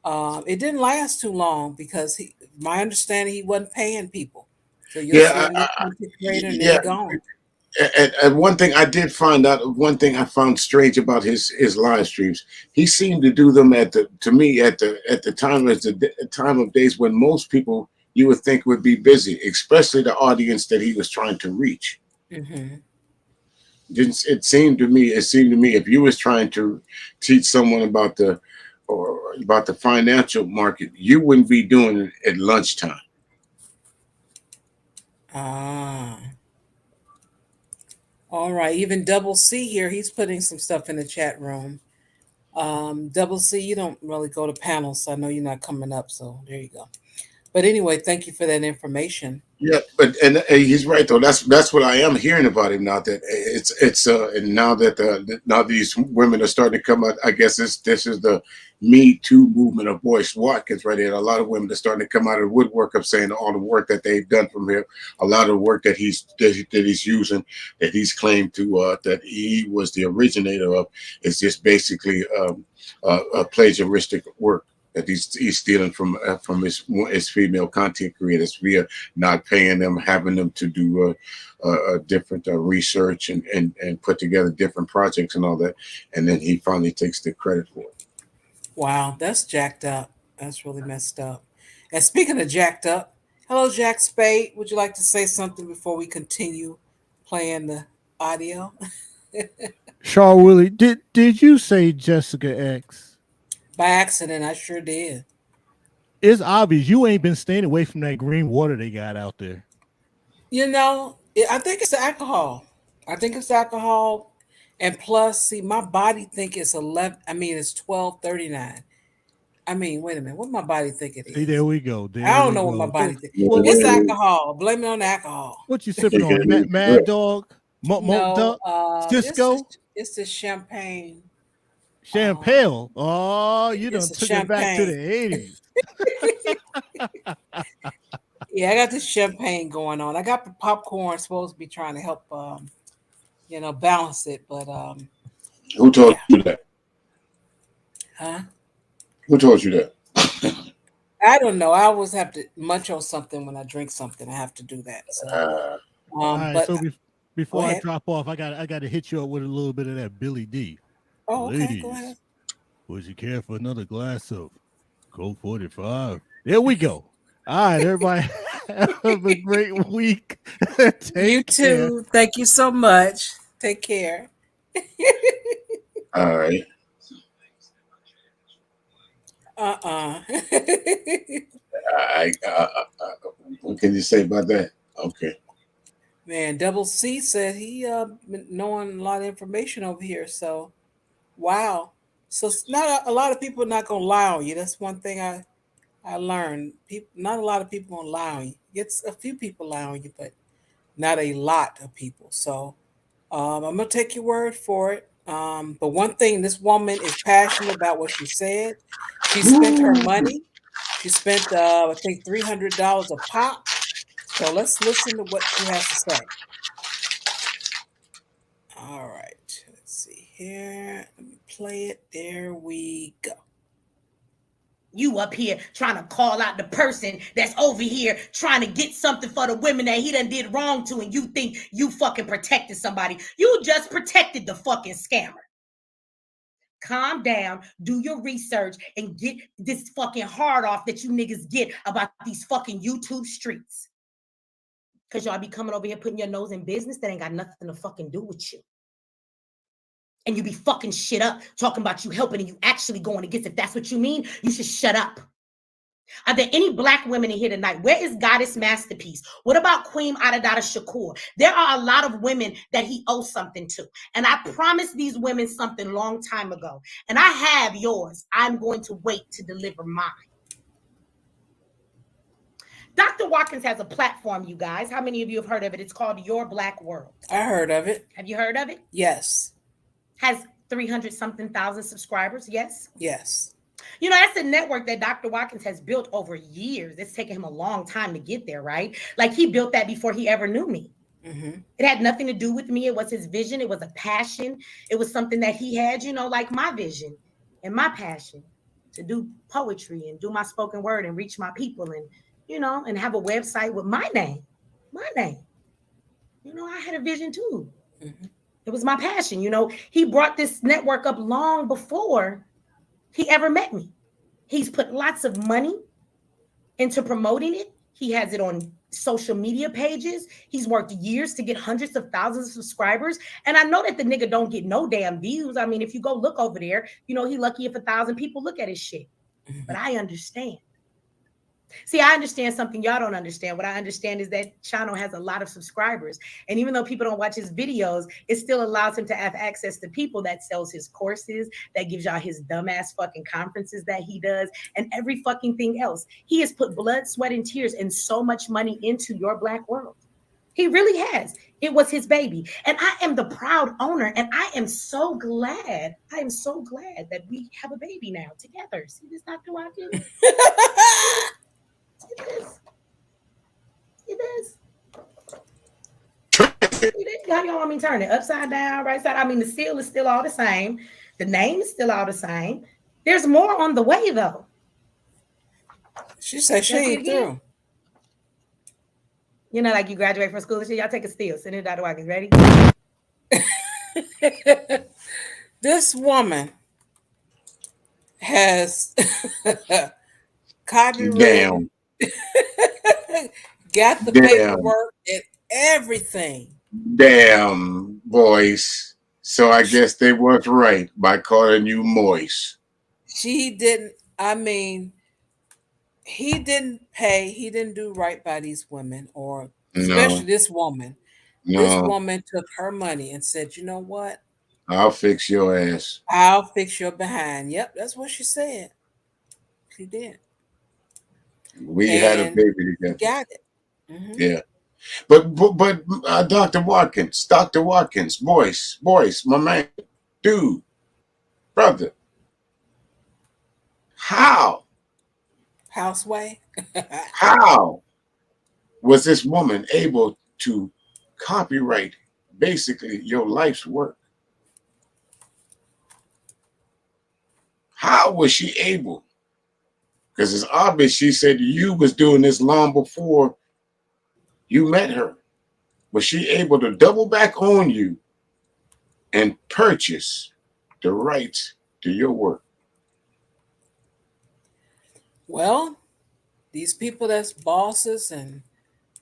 it didn't last too long because my understanding, he wasn't paying people. So you'll see Yeah, a new content creator and then he yeah. gone. And one thing I did find out, one thing I found strange about his live streams, he seemed to do them at the time as the time of days when most people you would think would be busy, especially the audience that he was trying to reach. Hmm. Didn't it seemed to me? It seemed to me if you was trying to teach someone about the financial market, you wouldn't be doing it at lunchtime. Ah, all right. Even Double C here, he's putting some stuff in the chat room. Double C, you don't really go to panels, so I know you're not coming up. So there you go. But anyway, thank you for that information. Yeah, but and he's right though. That's what I am hearing about him now. That it's and now that now these women are starting to come out. I guess this is the Me Too movement of Boyce Watkins right here. A lot of women are starting to come out of the woodwork of saying all the work that they've done from him, a lot of the work that he's using, that he's claimed to that he was the originator of, is just basically a plagiaristic work that he's stealing from his female content creators via not paying them, having them to do different research and put together different projects and all that, and then he finally takes the credit for it. Wow, that's jacked up. That's really messed up. And speaking of jacked up, hello, Jack Spade. Would you like to say something before we continue playing the audio? Shaw Willie, did you say Jessica X? By accident, I sure did. It's obvious you ain't been staying away from that green water they got out there. You know, I think it's alcohol. I think it's alcohol, and plus, see, my body think it's 11. I mean, it's 12:39. I mean, wait a minute. What my body think it See, is? there we go. There I don't we know go. what my body thinks. Well, It's what, alcohol. Blame it on the alcohol. what you sipping on? Mad Dog? No, Cisco? it's the champagne. Champagne. Oh, you done It's a took it back to the champagne. 80s. Yeah, I got this champagne going on. I got the popcorn supposed to be trying to help, balance it, but Who told you that? huh? Who told you that? I don't know. I always have to munch on something when I drink something. I have to do that. So, All right, but so before I ahead. drop off, I got to hit you up with a little bit of that Billy D. Oh, okay, Ladies, go ahead. would you care for another glass of Coke 45? There we go. All right, everybody, have a great week. You too. Thank you so much. Take care. All right. What can you say about that? Okay. Man, Double C said he been knowing a lot of information over here. So, wow. So not a lot of people are not gonna lie on you. That's one thing I learned. People, not a lot of people gonna lie on you. It's a few people lie on you, but not a lot of people. So I'm gonna take your word for it. But one thing, this woman is passionate about what she said. She spent her money. She spent, I think, $300 a pop. So let's listen to what she has to say. All right, let's see here. Let me play it. There we go. You up here trying to call out the person that's over here trying to get something for the women that he done did wrong to, and you think you fucking protected somebody. You just protected the fucking scammer. Calm down, do your research, and get this fucking hard off that you niggas get about these fucking YouTube streets. Because y'all be coming over here putting your nose in business that ain't got nothing to fucking do with you. And you be fucking shit up, talking about you helping and you actually going against. If that's what you mean, you should shut up. Are there any black women in here tonight? Where is Goddess Masterpiece? What about Queen Adadada Shakur? There are a lot of women that he owes something to. And I promised these women something long time ago. And I have yours. I'm going to wait to deliver mine. Dr. Watkins has a platform, you guys. How many of you have heard of it? It's called Your Black World. I heard of it. Have you heard of it? Yes. Has 300-something thousand subscribers, yes? Yes. You know, that's a network that Dr. Watkins has built over years. It's taken him a long time to get there, right? Like he built that before he ever knew me. Mm-hmm. It had nothing to do with me. It was his vision. It was a passion. It was something that he had, you know, like my vision and my passion to do poetry and do my spoken word and reach my people and, you know, and have a website with my name. My name. You know, I had a vision too. Mm-hmm. It was my passion. You know, he brought this network up long before he ever met me. He's put lots of money into promoting it. He has it on social media pages. He's worked years to get hundreds of thousands of subscribers. And I know that the nigga don't get no damn views. I mean, if you go look over there, you know, he lucky if 1,000 people look at his shit. Mm-hmm. But I understand. See, I understand something y'all don't understand. What I understand is that Chano has a lot of subscribers. And even though people don't watch his videos, it still allows him to have access to people that sells his courses, that gives y'all his dumbass fucking conferences that he does, and every fucking thing else. He has put blood, sweat, and tears and so much money into your Black world. He really has. It was his baby. And I am the proud owner. And I am so glad. I am so glad that we have a baby now together. See this, Dr. Watkins? See this? See this? See this? How y'all want me to turn it? Upside down, right side? I mean, the seal is still all the same. The name is still all the same. There's more on the way, though. She said she Let's ain't get it through. You know, like you graduate from school and shit, y'all take a steal. Send it, Dr. Watkins. Ready? This woman has copyrighted, got the Damn. paperwork and everything. Damn, boys. So I guess they was right by calling you moist. She didn't, I mean, he didn't pay, he didn't do right by these women, or especially No, this woman. This no. woman took her money and said, you know what? I'll fix your ass. I'll fix your behind. Yep, that's what she said. She did. We had a And baby he together. got it. Mhm. Yeah. But Dr. Watkins, boys, my man, dude, brother, how Houseway. how was this woman able to copyright basically your life's work? How was she able? Because it's obvious she said you was doing this long before you met her. Was she able to double back on you and purchase the rights to your work? Well, these people that's bosses and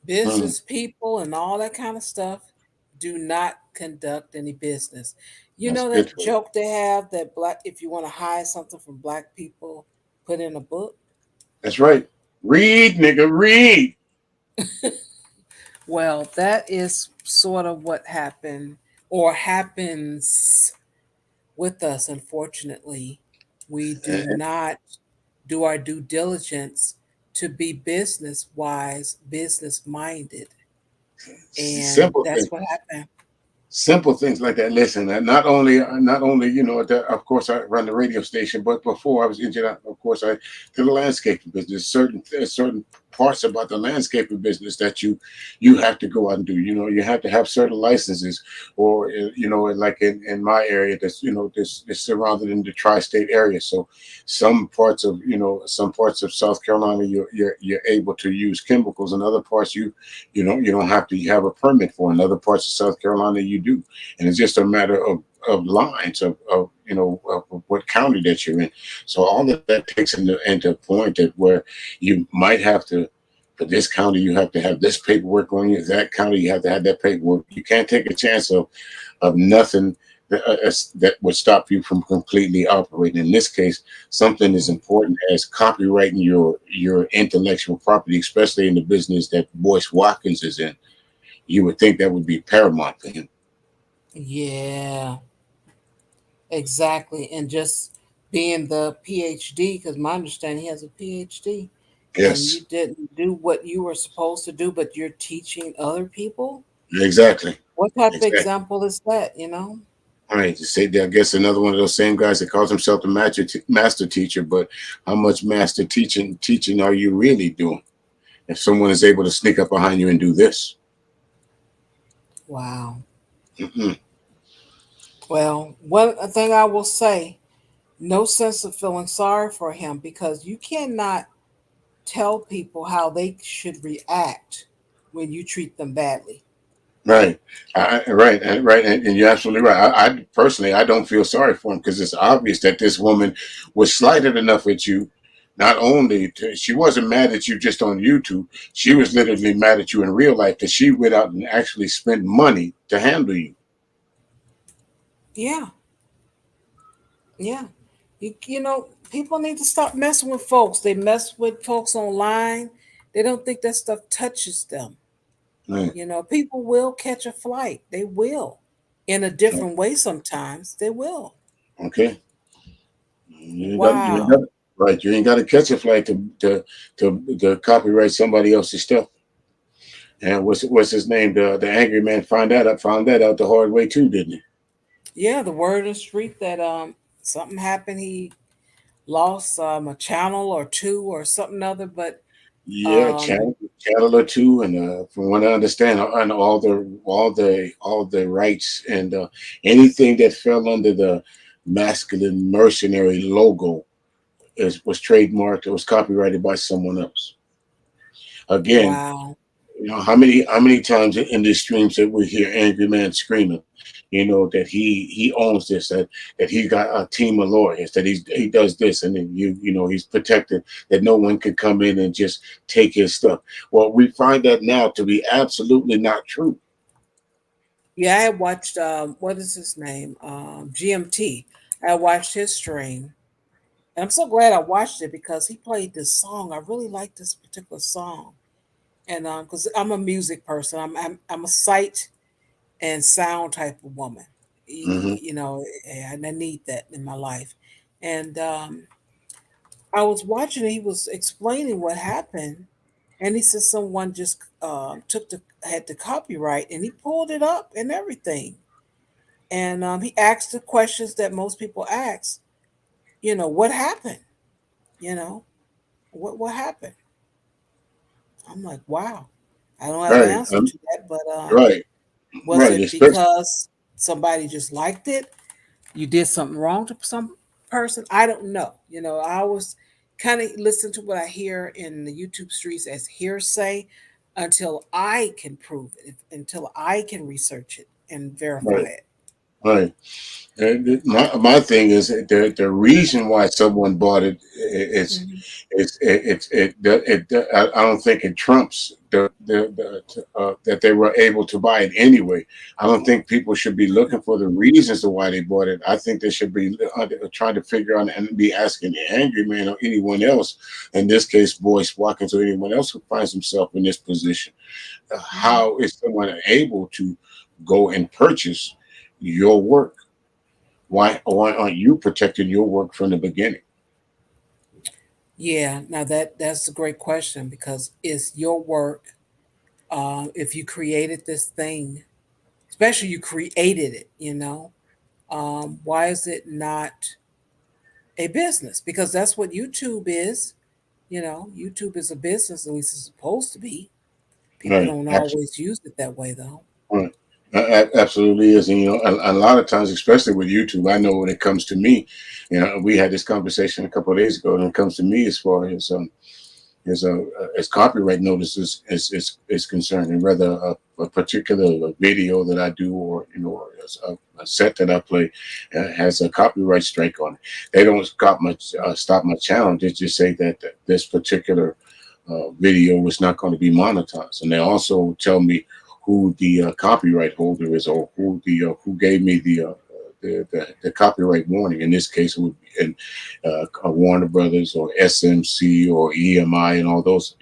business people and all that kind of stuff do not conduct any business. You That's know good that for you. joke they have that black, if you want to hide something from black people, put in a book. That's right. Read, nigga, read. Well, that is sort of what happened or happens with us, unfortunately. We do not do our due diligence to be business wise, business minded. And Simple that's thing. what happened. Simple things like that. Listen, not only you know that, of course I run the radio station, but before I was injured, of course I did the landscaping business. Certain parts about the landscaping business that you have to go out and do. You know, you have to have certain licenses, or you know, like in my area, that's this is surrounded in the tri-state area. So some parts of South Carolina, you're able to use chemicals, and other parts you don't have to have a permit for. In other parts of South Carolina, you do, and it's just a matter of lines of what county that you're in. So all of that takes into point that where you might have to, for this county you have to have this paperwork on you, that county you have to have that paperwork. You can't take a chance of nothing that would stop you from completely operating. In this case, something as important as copyrighting your intellectual property, especially in the business that Boyce Watkins is in. You would think that would be paramount for him. Yeah, exactly. And just being the PhD, because my understanding he has a PhD, and Yes, you didn't do what you were supposed to do, but you're teaching other people. exactly. What type of Exactly. example is that? You know? All right, to say that, I guess another one of those same guys that calls himself the master teacher, but how much master teaching are you really doing? If someone is able to sneak up behind you and do this. Wow. Mm-mm. Well, one thing I will say, no sense of feeling sorry for him, because you cannot tell people how they should react when you treat them badly. Right, right, and you're absolutely right. I personally, I don't feel sorry for him, because it's obvious that this woman was slighted enough with you. Not only she wasn't mad at you just on YouTube, she was literally mad at you in real life, that she went out and actually spent money to handle you. Yeah. Yeah. You know, people need to stop messing with folks. They mess with folks online. They don't think that stuff touches them. Right. You know, people will catch a flight. They will. In a different way sometimes. They will. Okay. You ain't got Wow. right. You ain't got to catch a flight to copyright somebody else's stuff. And what's his name? The angry man found that out the hard way too, didn't he? Yeah, the word in the street that something happened. He lost a channel or two or something other, but Yeah, um channel or two, and from what I understand, and all the rights and anything that fell under the masculine mercenary logo was trademarked. It was copyrighted by someone else. Again, wow. how many times in these streams that we hear angry man screaming, that he owns this, that he got a team of lawyers, that he does this, and then he's protected, that no one can come in and just take his stuff. Well, we find that now to be absolutely not true. Yeah, I had watched what is his name? GMT. I watched his stream. And I'm so glad I watched it because he played this song. I really like this particular song. And because I'm a music person, I'm a sight and sound type of woman. Hmm. You know, and I need that in my life. And I was watching it, he was explaining what happened, and he said someone just had the copyright, and he pulled it up and everything. And he asked the questions that most people ask. You know, what happened? You know, what happened? I'm like, wow. I don't have an Right, answer to that, but right, was right. it Especially because somebody just liked it? You did something wrong to some person? I don't know. You know, I always kind of listen to what I hear in the YouTube streets as hearsay until I can prove it, until I can research it and verify right, it. right. My thing is the reason why someone bought it is Mhm. I don't think it trumps that they were able to buy it anyway. I don't think people should be looking for the reasons to why they bought it. I think they should be trying to figure out and be asking the angry man or anyone else, in this case, Boyce Watkins, or anyone else who finds himself in this position. Mhm. How is someone able to go and purchase your work? Why aren't you protecting your work from the beginning? Yeah, now that's a great question because it's your work. If you created this thing, especially you created it, why is it not a business? Because that's what YouTube is. You know, YouTube is a business, at least it's supposed to be. People Right. don't Absolutely. always use it that way, though. Right. Absolutely is. And a lot of times, especially with YouTube, I know when it comes to me, we had this conversation a couple of days ago. When it comes to me, as far as copyright notices is concerned, and whether a particular video that I do, or a set that I play has a copyright strike on it, they don't stop my challenge. They just say that this particular video was not going to be monetized, and they also tell me who the copyright holder is, or who gave me the copyright warning. In this case, it would be Warner Brothers or SMC or EMI and all those.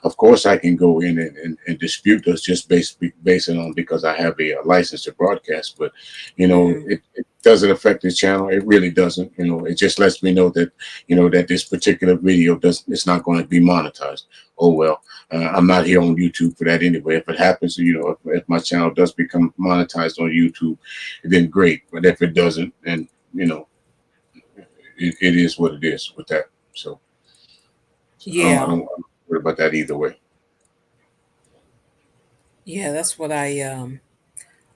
Of course, I can go in and dispute those just based on because I have a license to broadcast. But Hmm. it doesn't affect the channel. It really doesn't. It just lets me know that that this particular video it's not going to be monetized. Oh well. I'm not here on YouTube for that anyway. If it happens, if my channel does become monetized on YouTube, then great. But if it doesn't, then it is what it is with that. So Yeah, I'm worried about that either way. yeah, that's what I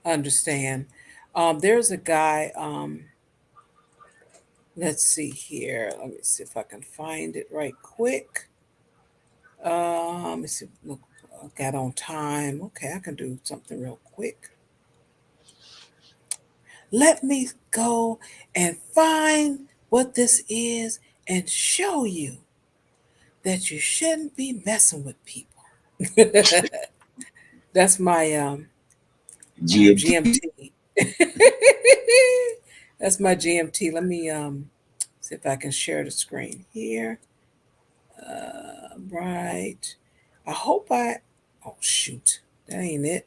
understand. There's a guy. Let's see here. Let me see if I can find it right quick. Let me see. Look, I got on time. Okay, I can do something real quick. Let me go and find what this is and show you that you shouldn't be messing with people. That's my GMT. GMT. That's my GMT. Let me See if I can share the screen here. Right. I hope I. Oh shoot, that ain't it.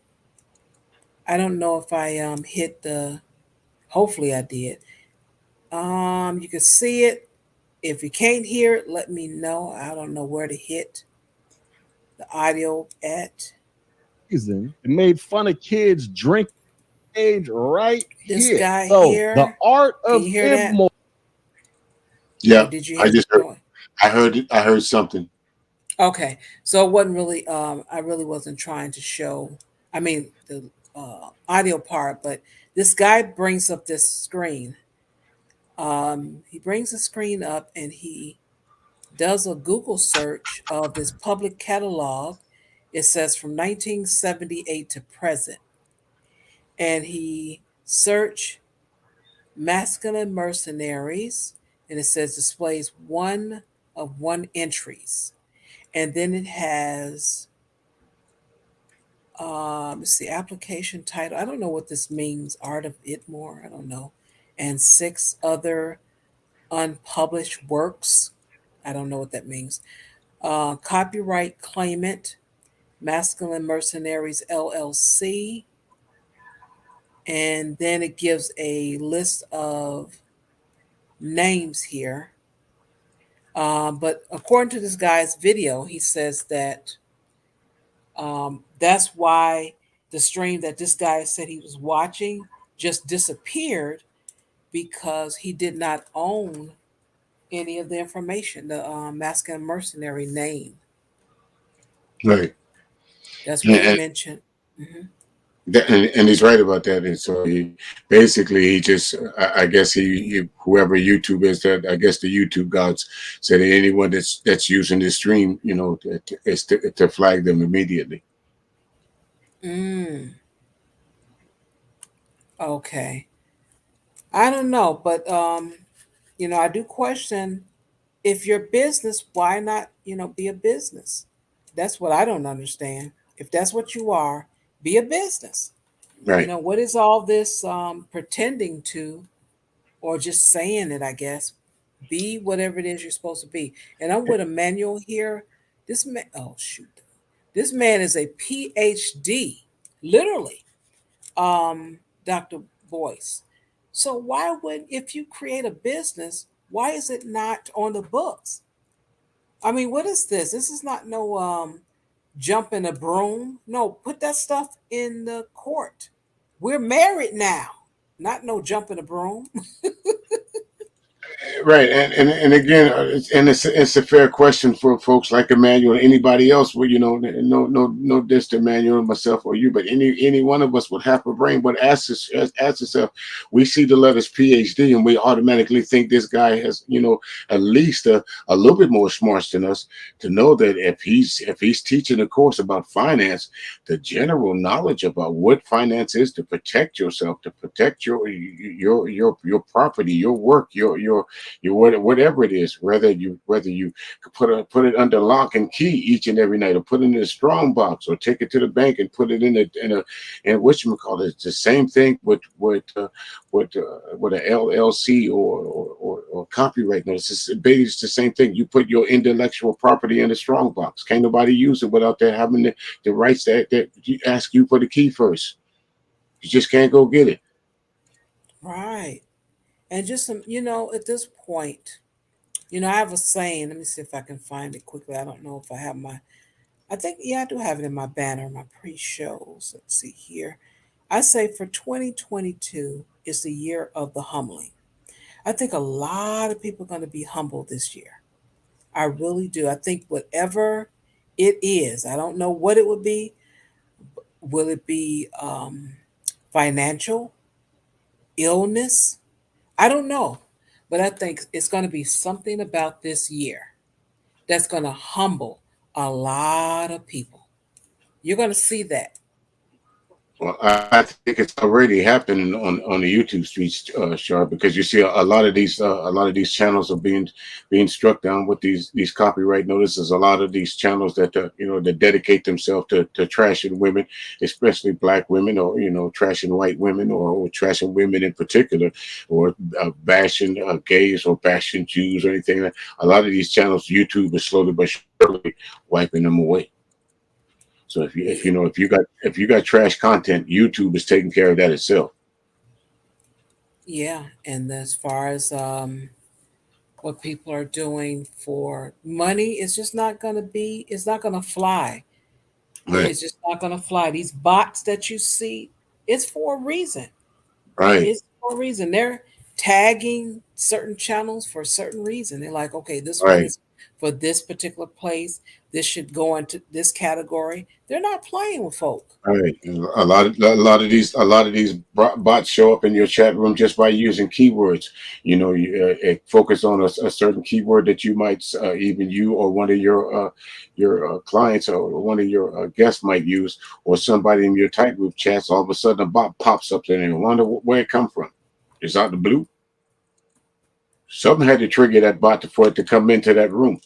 I don't know if I hit the. Hopefully I did. You can see it. If you can't hear it, let me know. I don't know where to hit the audio at. Reason it made fun of kids drink age right This here. guy So the here. art Can of you hear that? immoral. Or Yeah, did you I hear just the heard. noise? I heard it. I heard something. Okay, so it wasn't really. I really wasn't trying to show. I mean the audio part, but this guy brings up this screen. He brings the screen up and he does a Google search of this public catalog. It says from 1978 to present, and he search masculine mercenaries, and it says displays one entries, and then it has let's see, application title. I don't know what this means. Art of Itmore. I don't know. And six other unpublished works. I don't know what that means. Copyright claimant, Masculine Mercenaries LLC. And then it gives a list of names here. But according to this guy's video, he says that that's why the stream that this guy said he was watching just disappeared because he did not own any of the information, the masculine mercenary name. Right. That's what he And, mentioned. Hmm. and he's right about that. And so he basically he just I guess he whoever YouTube is, that I guess the YouTube gods said anyone that's using this stream, is to flag them immediately. Mm, okay. I don't know, but I do question if your business, why not, be a business? That's what I don't understand. If that's what you are, be a business. Right. What is all this pretending to or just saying it, I guess? Be whatever it is you're supposed to be. And I'm with a manual here. This man, oh shoot. This man is a PhD, literally, Dr. Boyce. So why would, if you create a business, why is it not on the books? I mean, what is this? This is not no jump in a broom. No, put that stuff in the court. We're married now. Not no jump in a broom. Right, and again, it's a fair question for folks like Emmanuel or anybody else. Well, no diss to Emmanuel, myself, or you, but any one of us with half a brain. But ask yourself, we see the letters PhD, and we automatically think this guy has, at least a little bit more smarts than us to know that if he's teaching a course about finance, the general knowledge about what finance is to protect yourself, to protect your property, your work, whatever it is, whether you put it under lock and key each and every night, or put it in a strong box, or take it to the bank and put it in whatchamacallit. It's the same thing with an LLC or copyright notice. It's the same thing. You put your intellectual property in a strong box. Can't nobody use it without that having the rights that you ask you for the key first. You just can't go get it. Right. And just some, at this point, I have a saying. Let me see if I can find it quickly. I don't know if I have I think, yeah, I do have it in my banner, my pre shows. Let's see here. I say for 2022 is the year of the humbling. I think a lot of people are going to be humbled this year. I really do. I think whatever it is, I don't know what it would be. Will it be financial, illness? I don't know. But I think it's going to be something about this year that's going to humble a lot of people. You're going to see that. Well, I think it's already happening on the YouTube streets, Sharp, because you see a lot of these channels are being struck down with these copyright notices. A lot of these channels that that dedicate themselves to trashing women, especially black women, or trashing white women, or trashing women in particular, or bashing gays or bashing Jews or anything. A lot of these channels, YouTube is slowly but surely wiping them away. So if you got trash content, YouTube is taking care of that itself. Yeah, and as far as what people are doing for money, it's just not going to be. It's not going to fly. Right, It's just not going to fly. These bots that you see, it's for a reason. right, It's for a reason. They're tagging certain channels for a certain reason. They're like, okay, this one right, is for this particular place. This should go into this category. They're not playing with folk. right. A lot of these bots show up in your chat room just by using keywords. It focus on a certain keyword that you might even you or one of your clients or one of your guests might use, or somebody in your tight group chats. All of a sudden, a bot pops up there and you wonder where it come from. It's out the blue. Something had to trigger that bot for it to come into that room.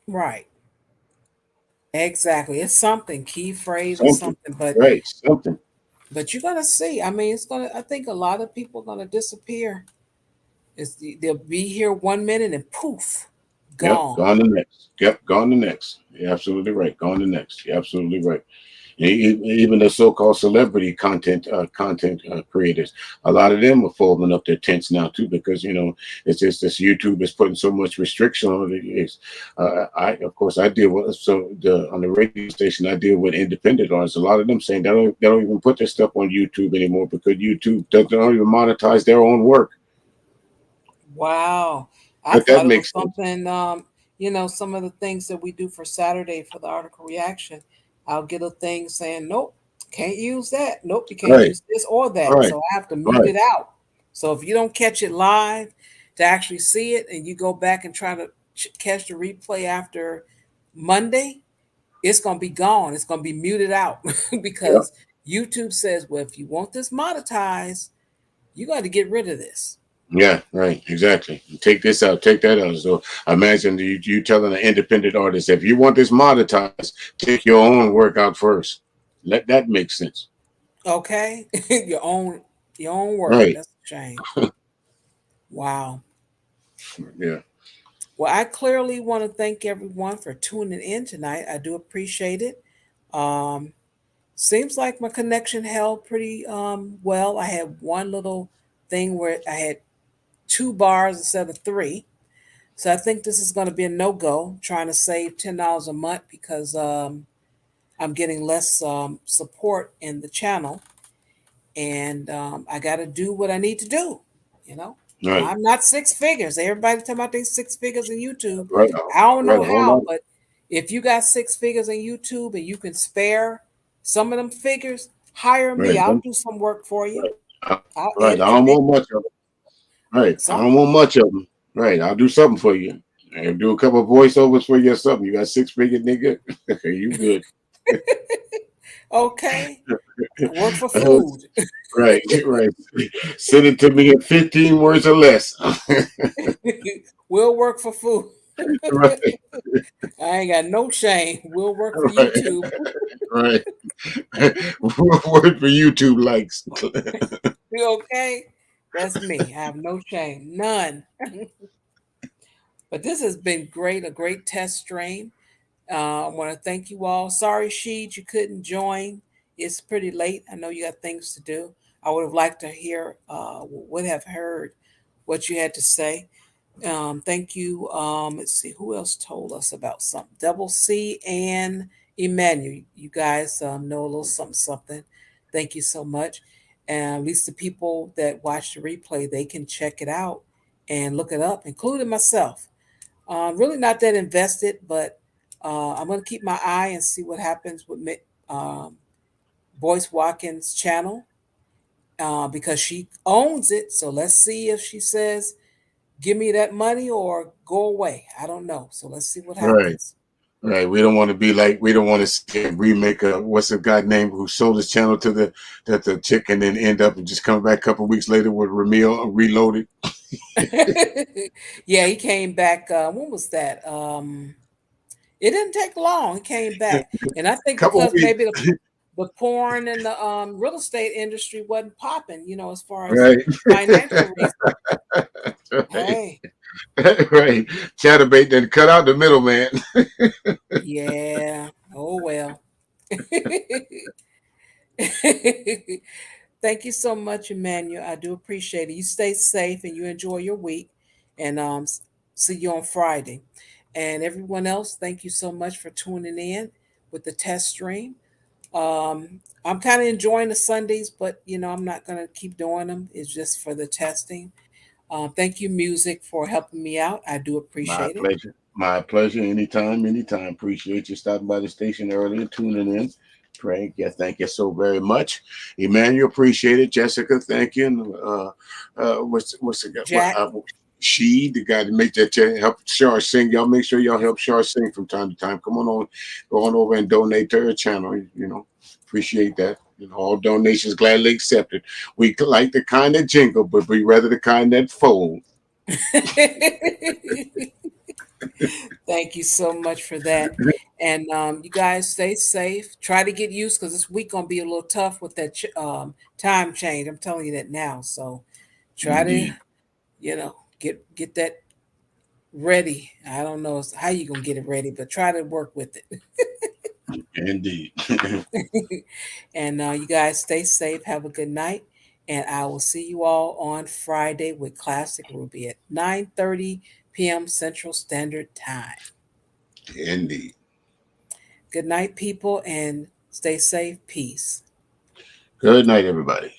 Right. Exactly. It's something, key phrase or Something, something, but right? Something. you're gonna see. I mean, I think a lot of people are gonna disappear. They'll be here 1 minute and poof, Yep, gone. gone the next. Yep, gone the next. You're absolutely right. Gone the next. You're absolutely right. Even the so-called celebrity content creators, a lot of them are folding up their tents now too, because it's just this YouTube is putting so much restriction on it. I of course I deal with on the radio station I deal with independent artists. A lot of them saying they don't even put their stuff on YouTube anymore because YouTube don't even monetize their own work. Wow. I But that thought it was makes sense. something, some of the things that we do for Saturday for the article reaction. I'll get a thing saying, nope, can't use that. Nope, you can't Right, use this or that. right, So I have to mute right. it out. So if you don't catch it live to actually see it and you go back and try to catch the replay after Monday, it's going to be gone. It's going to be muted out Yep. because YouTube says, well, if you want this monetized, you got to get rid of this. Yeah, right, exactly. Take this out, take that out. So imagine you telling an independent artist, if you want this monetized, take your own work out first. Let that make sense. Okay, your own work. Right. That's a shame. Wow. Yeah. Well, I clearly want to thank everyone for tuning in tonight. I do appreciate it. Um, Seems like my connection held pretty well. I had one little thing where I had 2 bars instead of 3. So I think this is going to be a no-go. Trying to save $10 a month because I'm getting less support in the channel, and I got to do what I need to do. You know, Right. I'm not 6 figures. Everybody talking about they 6 figures in YouTube. Right. I don't Right. know A whole lot. how, but if you got 6 figures in YouTube and you can spare some of them figures, hire me. Right. I'll do some work for you. Right. I'll Right. I edit your don't video, want much of it. Right. I don't something. want much of them. Right. I'll do something for you. And do a couple of voiceovers for you or something. You got 6 figure nigga. You good. Okay, work for food. Right. Right. Send it to me in 15 words or less. We'll work for food. Right. I ain't got no shame. We'll work for Right. YouTube. Right. Word for YouTube likes. You okay? That's me. I have no shame. None. But this has been great, a great test stream. I want to thank you all. Sorry, Sheed, you couldn't join. It's pretty late. I know you got things to do. I would have liked to hear, would have heard what you had to say. Thank you. Let's see who else told us about something. Double C and Emmanuel. You guys know a little something, something. Thank you so much. And at least the people that watch the replay, they can check it out and look it up, including myself. Really not that invested, but I'm going to keep my eye and see what happens with um, Boyce Watkins' channel because she owns it. So let's see if she says, give me that money or go away. I don't know. So let's see what Right. happens. Right. We don't want to be like, we don't want to see a remake of what's the guy name who sold his channel to the chick and then end up and just come back a couple weeks later with Ramil Reloaded. Yeah, he came back. When was that? It didn't take long. He came back, and I think Couple because weeks. maybe the porn and the real estate industry wasn't popping, as far as Right. financial reasons. Right. Hey, Right. Chatterbait then cut out the middleman. yeah. Oh well. Thank you so much, Emmanuel. I do appreciate it. You stay safe and you enjoy your week, and see you on Friday. And everyone else, thank you so much for tuning in with the test stream. I'm kind of enjoying the Sundays, but I'm not gonna keep doing them. It's just for the testing. Thank you, music, for helping me out. I do My appreciate it. pleasure. My pleasure. Anytime, anytime. Appreciate you stopping by the station earlier, tuning in. Frank, yeah, thank you so very much. Emmanuel, appreciate it. Jessica, thank you. And, what's the guy? Jack, She, the guy to make that help Shar sing. Y'all make sure y'all help Shar sing from time to time. Come on, go on over and donate to her channel. Appreciate that. All donations gladly accepted. We like the kind that jingle, but we rather the kind that fold. thank you so much for that. And you guys stay safe. Try to get used because this week gonna be a little tough with that time change. I'm telling you that now. So try to, Indeed. get that ready. I don't know how you gonna get it ready, but try to work with it. Indeed. And you guys stay safe. Have a good night. And I will see you all on Friday with Classic Ruby at 9:30 p.m. Central Standard Time. Indeed. Good night, people, and stay safe. Peace. Good night, everybody.